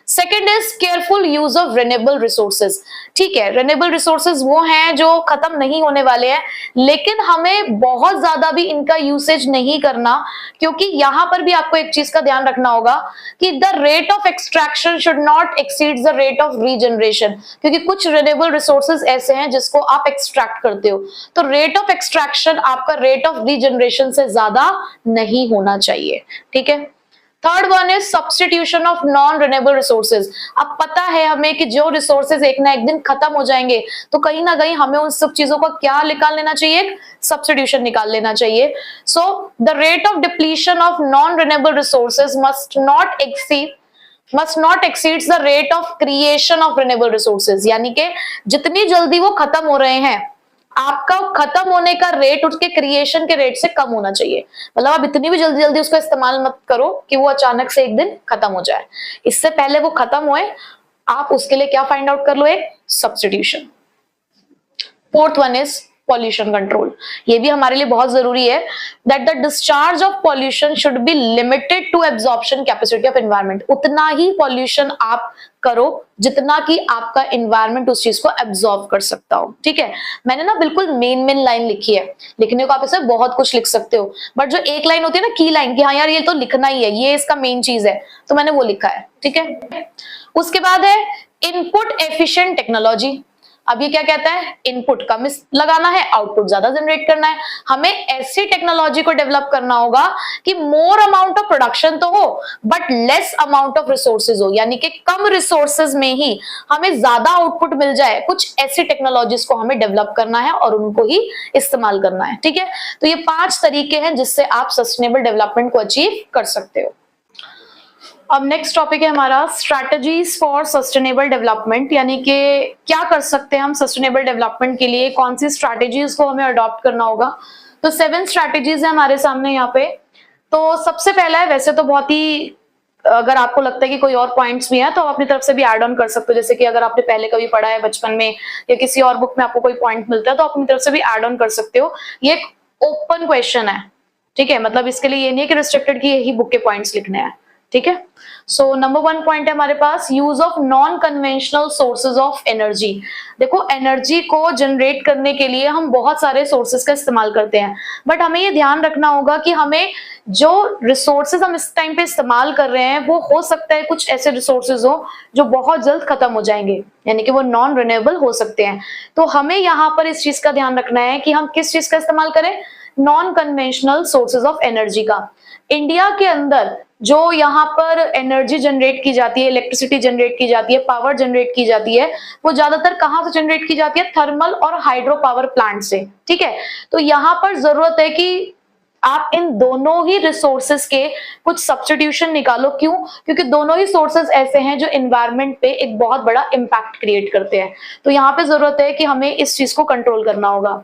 Second is careful use of renewable resources. ठीक है, रिन्यूएबल रिसोर्सेज वो हैं जो खत्म नहीं होने वाले हैं, लेकिन हमें बहुत ज्यादा भी इनका यूसेज नहीं करना, क्योंकि यहां पर भी आपको एक चीज का ध्यान रखना होगा कि the rate of extraction should not exceed the rate of regeneration, क्योंकि कुछ रिन्यूएबल रिसोर्सेज ऐसे हैं जिसको आप एक्सट्रैक्ट करते हो, तो रेट ऑफ एक्सट्रैक्शन आपका रेट ऑफ रीजनरेशन से ज्यादा नहीं होना चाहिए। ठीक है। Third one is substitution of non renewable resources. अब पता है हमें कि जो रिसोर्सेज एक ना एक दिन खत्म हो जाएंगे, तो कहीं ना कहीं हमें उन सब चीजों का क्या निकाल लेना चाहिए, सब्स्टिट्यूशन निकाल लेना चाहिए। So the rate of depletion of non renewable resources must not exceeds the rate of creation of renewable resources, यानी कि जितनी जल्दी वो खत्म हो रहे हैं आपका खत्म होने का रेट उसके क्रिएशन के रेट से कम होना चाहिए। मतलब आप इतनी भी जल्दी जल्दी उसका इस्तेमाल मत करो कि वो अचानक से एक दिन खत्म हो जाए। इससे पहले वो खत्म होए आप उसके लिए क्या फाइंड आउट कर लो, एक substitution. Fourth one is pollution control. ये भी हमारे लिए बहुत जरूरी है that the discharge of pollution should be limited to absorption capacity of environment. उतना ही पॉल्यूशन आप करो जितना कि आपका एनवायरनमेंट उस चीज को एब्जॉर्ब कर सकता हो। ठीक है, मैंने ना बिल्कुल मेन लाइन लिखी है, लिखने को आप इसे बहुत कुछ लिख सकते हो, बट जो एक लाइन होती है ना की लाइन कि हाँ यार ये तो लिखना ही है, ये इसका मेन चीज है, तो मैंने वो लिखा है। ठीक है। उसके बाद है इनपुट एफिशिएंट टेक्नोलॉजी। अब ये क्या कहता है, इनपुट कम लगाना है, आउटपुट ज्यादा जनरेट करना है। हमें ऐसी टेक्नोलॉजी को डेवलप करना होगा कि मोर अमाउंट ऑफ प्रोडक्शन तो हो but less amount of resources हो, यानी कि कम रिसोर्सेज में ही हमें ज्यादा आउटपुट मिल जाए। कुछ ऐसी टेक्नोलॉजीज को हमें डेवलप करना है और उनको ही इस्तेमाल करना है। ठीक है, तो ये 5 तरीके हैं जिससे आप सस्टेनेबल डेवलपमेंट को अचीव कर सकते हो। अब नेक्स्ट टॉपिक है हमारा स्ट्रैटेजीज फॉर सस्टेनेबल डेवलपमेंट, यानी कि क्या कर सकते हैं हम सस्टेनेबल डेवलपमेंट के लिए, कौन सी स्ट्रैटेजीज को हमें अडॉप्ट करना होगा। तो 7 स्ट्रैटेजीज है हमारे सामने यहाँ पे। तो सबसे पहला है, वैसे तो बहुत ही, अगर आपको लगता है कि कोई और पॉइंट्स भी हैं तो आप अपनी तरफ से भी ऐड ऑन कर सकते हो, जैसे कि अगर आपने पहले कभी पढ़ा है बचपन में या किसी और बुक में आपको कोई पॉइंट मिलता है तो आप अपनी तरफ से भी ऐड ऑन कर सकते हो। ये एक ओपन क्वेश्चन है। ठीक है, मतलब इसके लिए ये नहीं है कि रिस्ट्रिक्टेड कि यही बुक के पॉइंट्स लिखने हैं। ठीक है, सो नंबर 1 पॉइंट है हमारे पास, use of non conventional sources of energy. देखो, एनर्जी को जनरेट करने के लिए हम बहुत सारे सोर्सेज का इस्तेमाल करते हैं, बट हमें ये ध्यान रखना होगा कि हमें जो रिसोर्सेज हम इस टाइम पे इस्तेमाल कर रहे हैं वो हो सकता है कुछ ऐसे रिसोर्सेज हो जो बहुत जल्द खत्म हो जाएंगे, यानी कि वो नॉन रिन्यूएबल हो सकते हैं। तो हमें यहाँ पर इस चीज का ध्यान रखना है कि हम किस चीज का इस्तेमाल करें, non conventional sources of energy का। इंडिया के अंदर जो यहाँ पर एनर्जी जनरेट की जाती है, इलेक्ट्रिसिटी जनरेट की जाती है, पावर जनरेट की जाती है, वो ज्यादातर कहाँ से जनरेट की जाती है, थर्मल और हाइड्रो पावर प्लांट से। ठीक है, तो यहाँ पर जरूरत है कि आप इन दोनों ही रिसोर्सेज के कुछ सब्स्टिट्यूशन निकालो। क्यों? क्योंकि दोनों ही सोर्सेज ऐसे हैं जो एनवायरनमेंट पे एक बहुत बड़ा इंपैक्ट क्रिएट करते हैं। तो यहाँ पे जरूरत है कि हमें इस चीज को कंट्रोल करना होगा।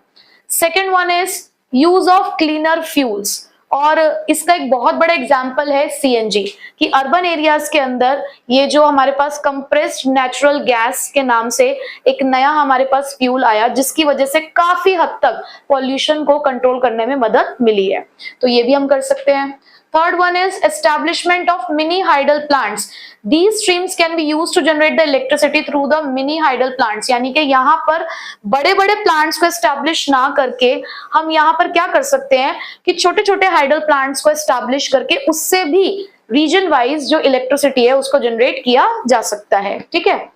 Second one is use of cleaner fuels, और इसका एक बहुत बड़ा एग्जाम्पल है सीएनजी, कि अर्बन एरियाज के अंदर ये जो हमारे पास कंप्रेस्ड नेचुरल गैस के नाम से एक नया हमारे पास फ्यूल आया, जिसकी वजह से काफी हद तक पॉल्यूशन को कंट्रोल करने में मदद मिली है। तो ये भी हम कर सकते हैं। Third one is establishment of mini hydel plants. These streams can be used to generate the electricity through the mini hydel plants. यानी कि यहाँ पर बड़े बड़े प्लांट्स को एस्टैब्लिश ना करके हम यहाँ पर क्या कर सकते हैं कि छोटे छोटे हाइडल प्लांट्स को एस्टैब्लिश करके उससे भी रीजन वाइज जो इलेक्ट्रिसिटी है उसको जनरेट किया जा सकता है। ठीक है।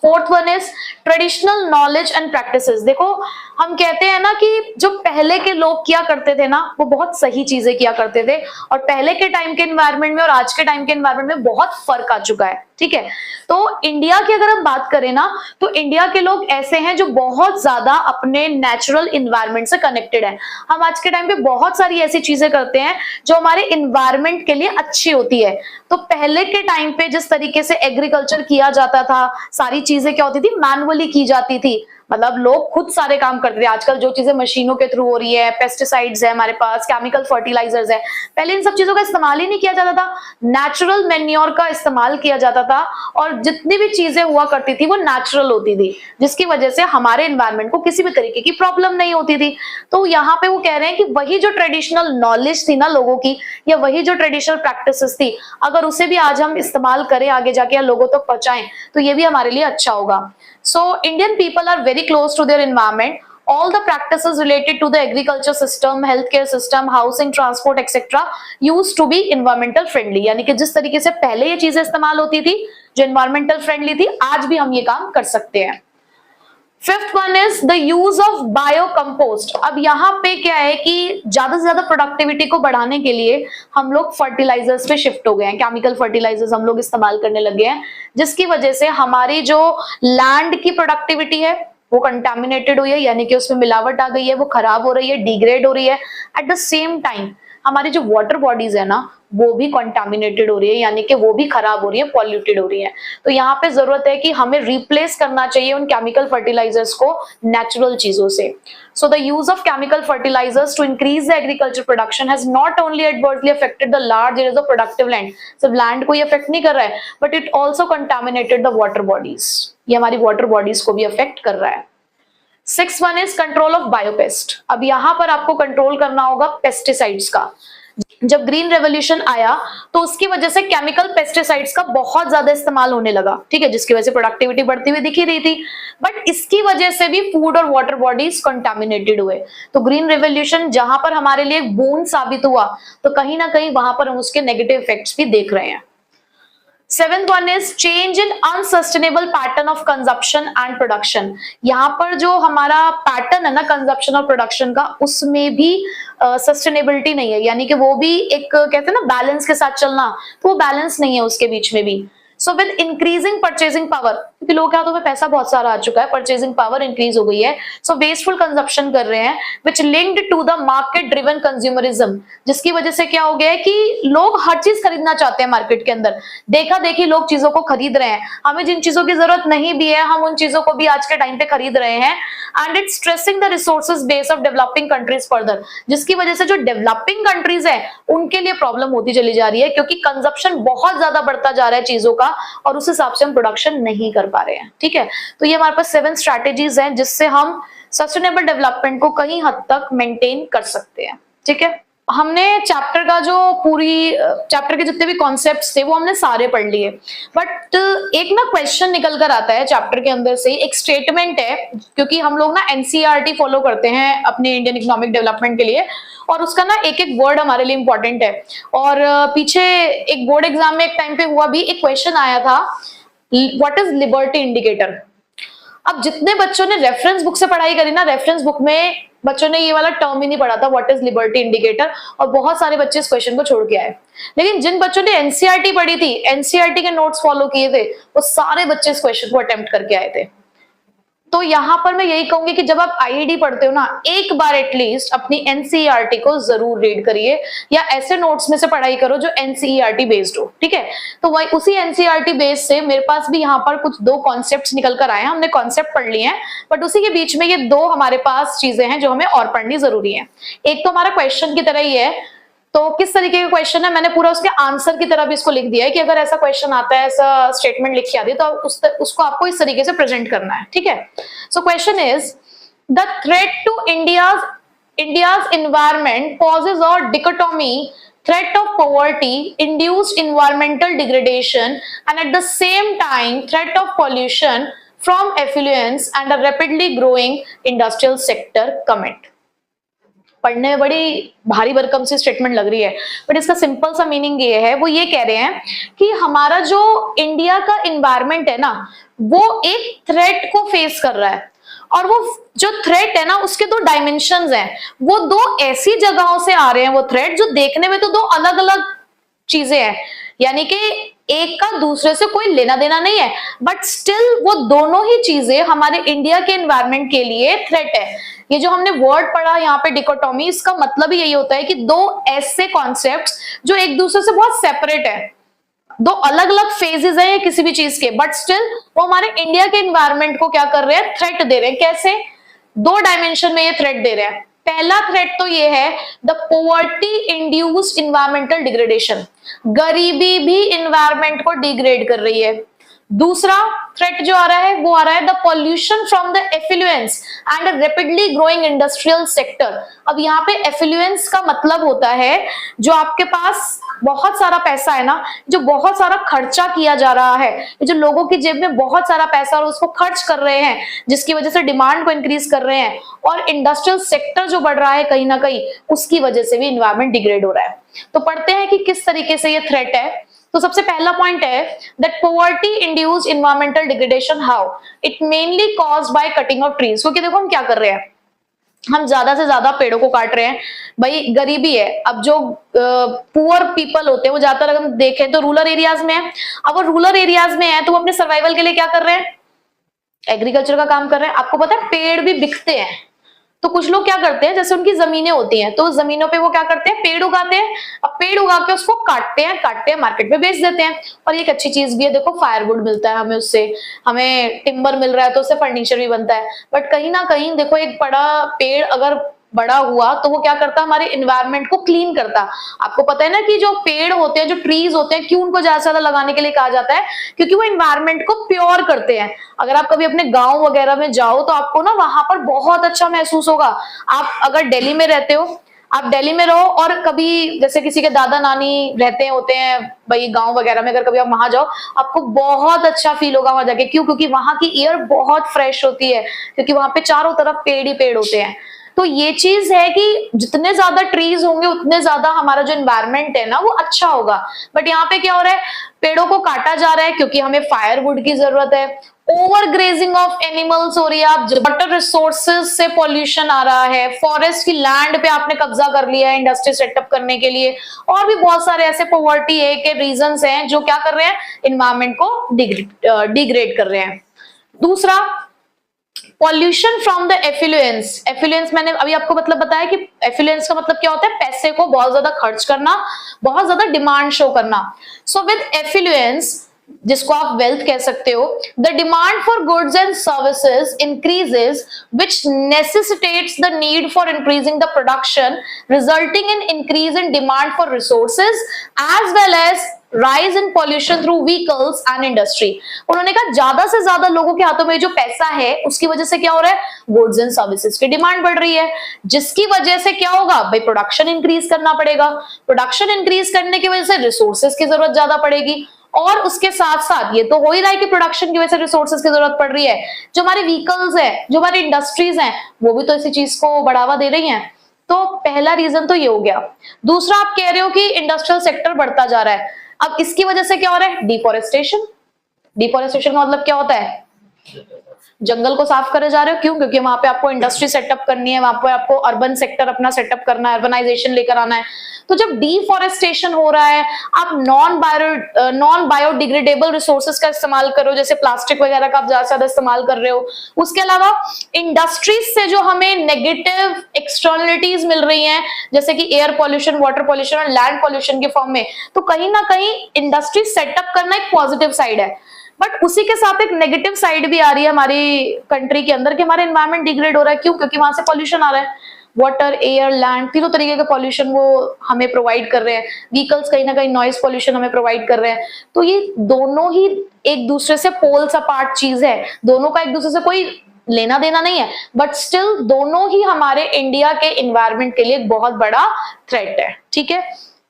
Fourth one is traditional knowledge and practices. देखो, हम कहते हैं ना कि जो पहले के लोग किया करते थे ना वो बहुत सही चीजें किया करते थे, और पहले के टाइम के एनवायरनमेंट में और आज के टाइम के एनवायरनमेंट में बहुत फर्क आ चुका है। ठीक है, तो इंडिया की अगर हम बात करें ना तो इंडिया के लोग ऐसे हैं जो बहुत ज्यादा अपने नेचुरल एनवायरनमेंट से कनेक्टेड है। हम आज के टाइम पे बहुत सारी ऐसी चीजें करते हैं जो हमारे एनवायरनमेंट के लिए अच्छी होती है। तो पहले के टाइम पे जिस तरीके से एग्रीकल्चर किया जाता था, सारी चीजें क्या होती थी, मैनुअली की जाती थी, मतलब लोग खुद सारे काम करते थे, आजकल जो चीजें मशीनों के थ्रू हो रही है, पेस्टिसाइड्स है हमारे पास, केमिकल फर्टिलाइजर्स है, पहले इन सब चीजों का इस्तेमाल ही नहीं किया जाता था, नेचुरल मैन्योर का इस्तेमाल किया जाता था और जितनी भी चीजें हुआ करती थी वो नेचुरल होती थी, जिसकी वजह से हमारे एनवायरनमेंट को किसी भी तरीके की प्रॉब्लम नहीं होती थी। तो यहाँ पे वो कह रहे हैं कि वही जो ट्रेडिशनल नॉलेज थी ना लोगों की, या वही जो ट्रेडिशनल प्रैक्टिसेस थी, अगर उसे भी आज हम इस्तेमाल करें आगे जाके या लोगों तक पहुंचाएं तो ये भी हमारे लिए अच्छा होगा। So Indian people are very close to their environment. All the practices related to the agriculture system, healthcare system, housing, transport, etc. used to be environmental friendly. यानी कि जिस तरीके से पहले ये चीजें इस्तेमाल होती थी जो environmental friendly थी, आज भी हम ये काम कर सकते हैं। Fifth one is the use of biocompost. अब यहाँ पे क्या है कि ज्यादा से ज्यादा प्रोडक्टिविटी को बढ़ाने के लिए हम लोग फर्टिलाइजर्स पे शिफ्ट हो गए हैं, केमिकल फर्टिलाइजर्स हम लोग इस्तेमाल करने लगे हैं, जिसकी वजह से हमारी जो लैंड की प्रोडक्टिविटी है वो कंटामिनेटेड हुई है, यानी कि उसमें मिलावट आ गई है, वो खराब हो रही है, डिग्रेड हो रही है। एट द सेम टाइम हमारी जो वाटर बॉडीज है ना वो भी कंटामिनेटेड हो रही है, यानी कि वो भी खराब हो रही है, पॉल्यूटेड हो रही है। तो यहाँ पे जरूरत है कि हमें रिप्लेस करना चाहिए उन केमिकल फर्टिलाइजर्स को नेचुरल चीजों से। So the use of chemical fertilizers to increase the agriculture production has not only adversely affected the large areas of productive land, सिर्फ लैंड को ये अफेक्ट नहीं कर रहा है, but it also contaminated the water bodies, ये हमारी water bodies को भी अफेक्ट कर रहा है। Six one is control of biopest. अब यहाँ पर आपको कंट्रोल करना होगा पेस्टिसाइड्स का। जब ग्रीन रेवोल्यूशन आया तो उसकी वजह से केमिकल पेस्टिसाइड्स का बहुत ज्यादा इस्तेमाल होने लगा, ठीक है, जिसकी वजह से प्रोडक्टिविटी बढ़ती हुई दिखी रही थी, बट इसकी वजह से भी फूड और वाटर बॉडीज कंटामिनेटेड हुए। तो ग्रीन रेवोल्यूशन जहां पर हमारे लिए एक बूंद साबित हुआ, तो कहीं ना कहीं वहां पर हम उसके नेगेटिव इफेक्ट्स भी देख रहे हैं। Seventh one is change in unsustainable pattern of consumption and production. यहाँ पर जो हमारा पैटर्न है ना कंजप्शन और प्रोडक्शन का, उसमें भी सस्टेनेबिलिटी नहीं है, यानी कि वो भी एक कहते हैं ना बैलेंस के साथ चलना, तो वो बैलेंस नहीं है उसके बीच में भी। So with increasing purchasing power, क्योंकि लोगों के हाथों में पैसा बहुत सारा आ चुका है, परचेजिंग पावर इंक्रीज हो गई है, सो वेस्टफुल कंजप्शन कर रहे हैं, which linked to the market driven consumerism, जिसकी वजह से क्या हो गया है कि लोग हर चीज खरीदना चाहते हैं मार्केट के अंदर, देखा देखी लोग चीजों को खरीद रहे हैं, हमें जिन चीजों की जरूरत नहीं भी है हम उन चीजों को भी आज के टाइम पे खरीद रहे हैं, and it's stressing the resources base of developing countries further, जिसकी वजह से जो डेवलपिंग कंट्रीज है उनके लिए प्रॉब्लम होती चली जा रही है, क्योंकि कंजप्शन बहुत ज्यादा बढ़ता जा रहा है चीजों का और उस हिसाब से हम प्रोडक्शन नहीं कर पा रहे हैं, ठीक है। तो ये हमारे पास 7 स्ट्रैटेजीज हैं जिससे हम सस्टेनेबल डेवलपमेंट को कहीं हद तक मेंटेन कर सकते हैं, ठीक है। हमने चैप्टर का जो पूरी चैप्टर के जितने भी कॉन्सेप्ट्स थे वो हमने सारे पढ़ लिए, बट एक ना क्वेश्चन निकल कर आता है चैप्टर के अंदर से, एक स्टेटमेंट है, क्योंकि हम लोग ना एनसीईआरटी फॉलो करते हैं अपने इंडियन इकोनॉमिक डेवलपमेंट के लिए, और उसका ना एक एक वर्ड हमारे लिए इंपॉर्टेंट है। और पीछे एक बोर्ड एग्जाम में एक टाइम पे हुआ भी, एक क्वेश्चन आया था, व्हाट इज लिबर्टी इंडिकेटर। अब जितने बच्चों ने रेफरेंस बुक से पढ़ाई करी ना, रेफरेंस बुक में बच्चों ने ये वाला टर्म ही नहीं पढ़ा था, व्हाट इज लिबर्टी इंडिकेटर, और बहुत सारे बच्चे इस क्वेश्चन को छोड़ के आए। लेकिन जिन बच्चों ने एनसीईआरटी पढ़ी थी, एनसीईआरटी के नोट्स फॉलो किए थे, वो सारे बच्चे इस क्वेश्चन को अटेम्प्ट करके आए थे। तो यहां पर मैं यही कहूंगी कि जब आप आईईडी पढ़ते हो ना, एक बार एटलीस्ट अपनी एनसीईआरटी को जरूर रीड करिए, या ऐसे नोट्स में से पढ़ाई करो जो एनसीईआरटी बेस्ड हो, ठीक है। तो वही उसी एनसीईआरटी बेस्ड से मेरे पास भी यहाँ पर कुछ 2 कॉन्सेप्ट्स निकल कर आए हैं, हमने कॉन्सेप्ट पढ़ लिए हैं, बट उसी के बीच में ये 2 हमारे पास चीजें हैं जो हमें और पढ़नी जरूरी है। एक तो हमारा क्वेश्चन की तरह ही है, तो किस तरीके का क्वेश्चन है, मैंने पूरा उसके आंसर की तरह भी इसको लिख दिया है कि अगर ऐसा क्वेश्चन आता है, ऐसा स्टेटमेंट लिख के आती है, तो उसको आपको इस तरीके से प्रेजेंट करना है, ठीक है। So question is the threat to India's environment poses और dichotomy, threat of poverty, induced environmental degradation, and at the same time threat of pollution from effluents and a rapidly growing industrial sector comment। पढ़ने में बड़ी भारी भरकम सी statement लग रही है, but इसका सिंपल सा मीनिंग ये है, वो ये कह रहे हैं कि हमारा जो इंडिया का एनवायरनमेंट है ना, वो एक थ्रेट को फेस कर रहा है, और वो जो थ्रेट है ना उसके 2 डायमेंशंस हैं, वो 2 ऐसी जगहों से आ रहे हैं वो थ्रेट, जो देखने में तो 2 अलग अलग चीजें हैं, यानी कि एक का दूसरे से कोई लेना देना नहीं है, बट स्टिल वो दोनों ही चीजें हमारे इंडिया के एनवायरनमेंट के लिए थ्रेट है। ये जो हमने वर्ड पढ़ा यहाँ पे डिकोटोमी, इसका मतलब ही यही होता है कि 2 ऐसे कॉन्सेप्ट्स जो एक दूसरे से बहुत सेपरेट है, दो अलग अलग फेजेस है किसी भी चीज के, बट स्टिल वो हमारे इंडिया के एनवायरनमेंट को क्या कर रहे हैं, थ्रेट दे रहे हैं। कैसे? दो डायमेंशन में ये थ्रेट दे रहे हैं। पहला थ्रेट तो ये है the poverty induced environmental degradation, गरीबी भी इन्वायरमेंट को डिग्रेड कर रही है। दूसरा थ्रेट जो आ रहा है वो आ रहा है the pollution from the affluence and a rapidly growing industrial sector. अब यहाँ पे एफ्लुएंस का मतलब होता है जो आपके पास बहुत सारा पैसा है ना, जो बहुत सारा खर्चा किया जा रहा है, जो लोगों की जेब में बहुत सारा पैसा और उसको खर्च कर रहे हैं, जिसकी वजह से डिमांड को इंक्रीज कर रहे हैं, और इंडस्ट्रियल सेक्टर जो बढ़ रहा है कहीं ना कहीं, उसकी वजह से भी इन्वायरमेंट डिग्रेड हो रहा है। तो पढ़ते हैं कि किस तरीके से ये थ्रेट है। तो सबसे पहला पॉइंट है that poverty induced environmental degradation, how it mainly caused by cutting of trees. क्योंकि देखो हम क्या कर रहे हैं, हम ज्यादा से ज्यादा पेड़ों को काट रहे हैं। भाई गरीबी है, अब जो पुअर पीपल होते हैं वो ज्यादातर अगर हम देखें तो रूरल एरियाज में है। अब वो रूरल एरियाज में है तो वो अपने सर्वाइवल के लिए क्या कर रहे हैं, एग्रीकल्चर का काम कर रहे हैं। आपको पता है पेड़ भी बिकते हैं, तो कुछ लोग क्या करते हैं, जैसे उनकी जमीनें होती हैं तो जमीनों पे वो क्या करते हैं, पेड़ उगाते हैं। अब पेड़ उगा के उसको काटते हैं मार्केट में बेच देते हैं। और ये एक अच्छी चीज भी है, देखो फायरवुड मिलता है हमें, उससे हमें टिम्बर मिल रहा है तो उससे फर्नीचर भी बनता है। बट कहीं ना कहीं देखो एक बड़ा पेड़ अगर बड़ा हुआ तो वो क्या करता, हमारे इन्वायरमेंट को क्लीन करता। आपको पता है ना कि जो पेड़ होते हैं, जो ट्रीज होते हैं, क्यों उनको ज्यादा से ज्यादा लगाने के लिए कहा जाता है, क्योंकि वो इन्वायरमेंट को प्योर करते हैं। अगर आप कभी अपने गांव वगैरह में जाओ तो आपको ना वहां पर बहुत अच्छा महसूस होगा। आप अगर दिल्ली में रहते हो, आप दिल्ली में रहो और कभी जैसे किसी के दादा नानी रहते होते हैं भाई गांव वगैरह में, अगर कभी आप वहां जाओ आपको बहुत अच्छा फील होगा वहां जाके। क्यों? क्योंकि वहां की एयर बहुत फ्रेश होती है, क्योंकि वहां पे चारों तरफ पेड़ ही पेड़ होते हैं। तो ये चीज है कि जितने ज्यादा ट्रीज होंगे उतने ज्यादा हमारा जो एनवायरनमेंट है ना वो अच्छा होगा। बट यहाँ पे क्या हो रहा है, पेड़ों को काटा जा रहा है क्योंकि हमें फायरवुड की जरूरत है। ओवर ग्रेजिंग ऑफ एनिमल्स हो रही है, आप वाटर रिसोर्सेज से पॉल्यूशन आ रहा है, फॉरेस्ट की लैंड पे आपने कब्जा कर लिया है इंडस्ट्री सेटअप करने के लिए, और भी बहुत सारे ऐसे पॉवर्टी है के रीजंस हैं जो क्या कर रहे हैं, इन्वायरमेंट को डिग्रेड कर रहे हैं। दूसरा pollution from the affluence. Affluence मैंने अभी आपको मतलब बताया कि एफ्लुएंस का मतलब क्या होता है, पैसे को बहुत ज्यादा खर्च करना, बहुत ज्यादा डिमांड शो करना। सो विद एफ्लुएंस, जिसको आप वेल्थ कह सकते हो, the demand for goods and services increases which necessitates the need for increasing the production, resulting in increase in demand for resources as well as rise in pollution through vehicles and industry. उन्होंने कहा ज्यादा से ज्यादा लोगों के हाथों में जो पैसा है उसकी वजह से क्या हो रहा है, गुड्स एंड सर्विसेज की डिमांड बढ़ रही है, जिसकी वजह से क्या होगा भाई, प्रोडक्शन इंक्रीज करना पड़ेगा। प्रोडक्शन इंक्रीज करने की वजह से रिसोर्सेज की जरूरत ज्यादा पड़ेगी, और उसके साथ साथ ये तो हो ही रहा है कि प्रोडक्शन की वजह से रिसोर्सेज की जरूरत पड़ रही है। जो हमारे व्हीकल्स है, जो हमारी इंडस्ट्रीज हैं, वो भी तो इसी चीज को बढ़ावा दे रही हैं। तो पहला रीजन तो ये हो गया। दूसरा आप कह रहे हो कि इंडस्ट्रियल सेक्टर बढ़ता जा रहा है, अब इसकी वजह से क्या हो रहा है, डिफोरेस्टेशन। डिफोरेस्टेशन का मतलब क्या होता है, जंगल को साफ करे जा रहे हो। क्यों? क्योंकि वहां पे आपको इंडस्ट्री सेटअप करनी है, वहां पे आपको अर्बन सेक्टर अपना सेटअप करना है, अर्बनाइजेशन लेकर आना है। तो जब डिफोरेस्टेशन हो रहा है, आप नॉन बायोडिग्रेडेबल रिसोर्सेज का इस्तेमाल करो, जैसे प्लास्टिक वगैरह का आप ज्यादा से ज्यादा इस्तेमाल कर रहे हो। उसके अलावा इंडस्ट्रीज से जो हमें नेगेटिव एक्सटर्नलिटीज मिल रही हैं, जैसे कि एयर पॉल्यूशन, वाटर पॉल्यूशन और लैंड पॉल्यूशन के फॉर्म में, तो कहीं ना कहीं इंडस्ट्री सेटअप करना एक पॉजिटिव साइड है। बट उसी के साथ एक नेगेटिव साइड भी आ रही है हमारी कंट्री के अंदर कि हमारा एनवायरनमेंट डिग्रेड हो रहा है। क्यों? क्योंकि वहां से पॉल्यूशन आ रहा है, वाटर, एयर, लैंड, तीनों तरीके का पॉल्यूशन वो हमें प्रोवाइड कर रहे हैं। व्हीकल्स कहीं ना कहीं नॉइज पॉल्यूशन हमें प्रोवाइड कर रहे हैं। तो ये दोनों ही एक दूसरे से पोल्स अपार्ट चीज है, दोनों का एक दूसरे से कोई लेना देना नहीं है, बट स्टिल दोनों ही हमारे इंडिया के एनवायरनमेंट के लिए एक बहुत बड़ा थ्रेट है। ठीक है,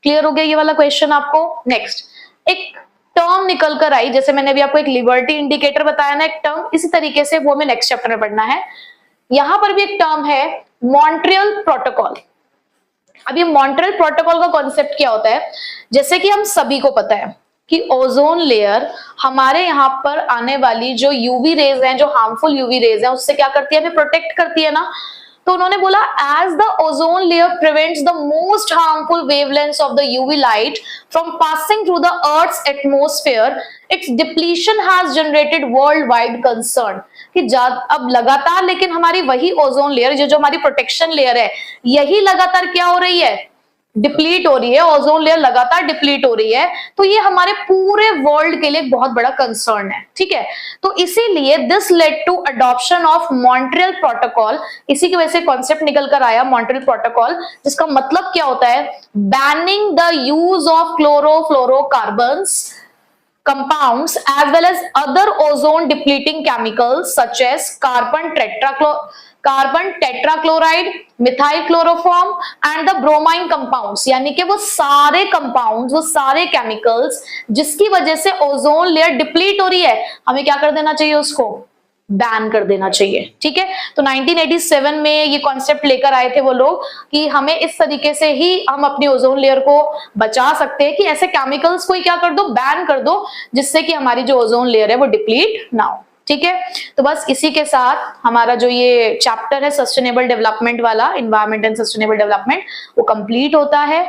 क्लियर हो गया ये वाला क्वेश्चन आपको। नेक्स्ट एक टर्म निकल कर आई, जैसे मैंने अभी आपको एक लिबर्टी इंडिकेटर बताया ना, एक टर्म, इसी तरीके से वो हमें नेक्स्ट चैप्टर में पढ़ना है। यहां पर भी एक टर्म है मॉन्ट्रियल प्रोटोकॉल। अब ये मॉन्ट्रियल प्रोटोकॉल का कॉन्सेप्ट क्या होता है, जैसे कि हम सभी को पता है कि ओजोन लेयर हमारे यहाँ पर आने वाली जो यूवी रेज हैं, जो हार्मफुल यूवी रेज हैं, उससे क्या करती है, हमें प्रोटेक्ट करती है ना। तो उन्होंने बोला as the ozone layer prevents the most harmful wavelengths of the UV light from passing through the earth's atmosphere, its depletion has generated world wide concern. कि अब लगातार लेकिन हमारी वही ओजोन लेयर जो हमारी प्रोटेक्शन लेयर है, यही लगातार क्या हो रही है, डिप्लीट हो रही है, ओजोन लेयर लगातार डिप्लीट हो रही है, तो ये हमारे पूरे वर्ल्ड के लिए एक बहुत बड़ा कंसर्न है, ठीक है। तो इसीलिए this led to adoption of Montreal protocol, इसी की वजह से कॉन्सेप्ट निकल कर आया मॉन्ट्रियल प्रोटोकॉल, जिसका मतलब क्या होता है, banning the use of chlorofluorocarbons compounds as well as other ozone depleting chemicals such as carbon tetrachloride, methyl chloroform and the bromine compounds, यानी कि वो सारे कंपाउंड्स, वो सारे केमिकल्स जिसकी वजह से ओजोन लेयर डिप्लीट हो रही है, हमें क्या कर देना चाहिए, उसको बैन कर देना चाहिए, ठीक है। तो 1987 में ये कॉन्सेप्ट लेकर आए थे वो लोग कि हमें इस तरीके से ही हम अपनी ओजोन लेयर को बचा सकते हैं कि ऐसे केमिकल्स को ही क्या कर दो, बैन कर दो, जिससे कि हमारी जो ओजोन लेयर है वो डिप्लीट ना हो, ठीक है। तो बस इसी के साथ हमारा जो ये चैप्टर है सस्टेनेबल डेवलपमेंट वाला, एनवायरमेंट एंड सस्टेनेबल डेवलपमेंट, वो कंप्लीट होता है।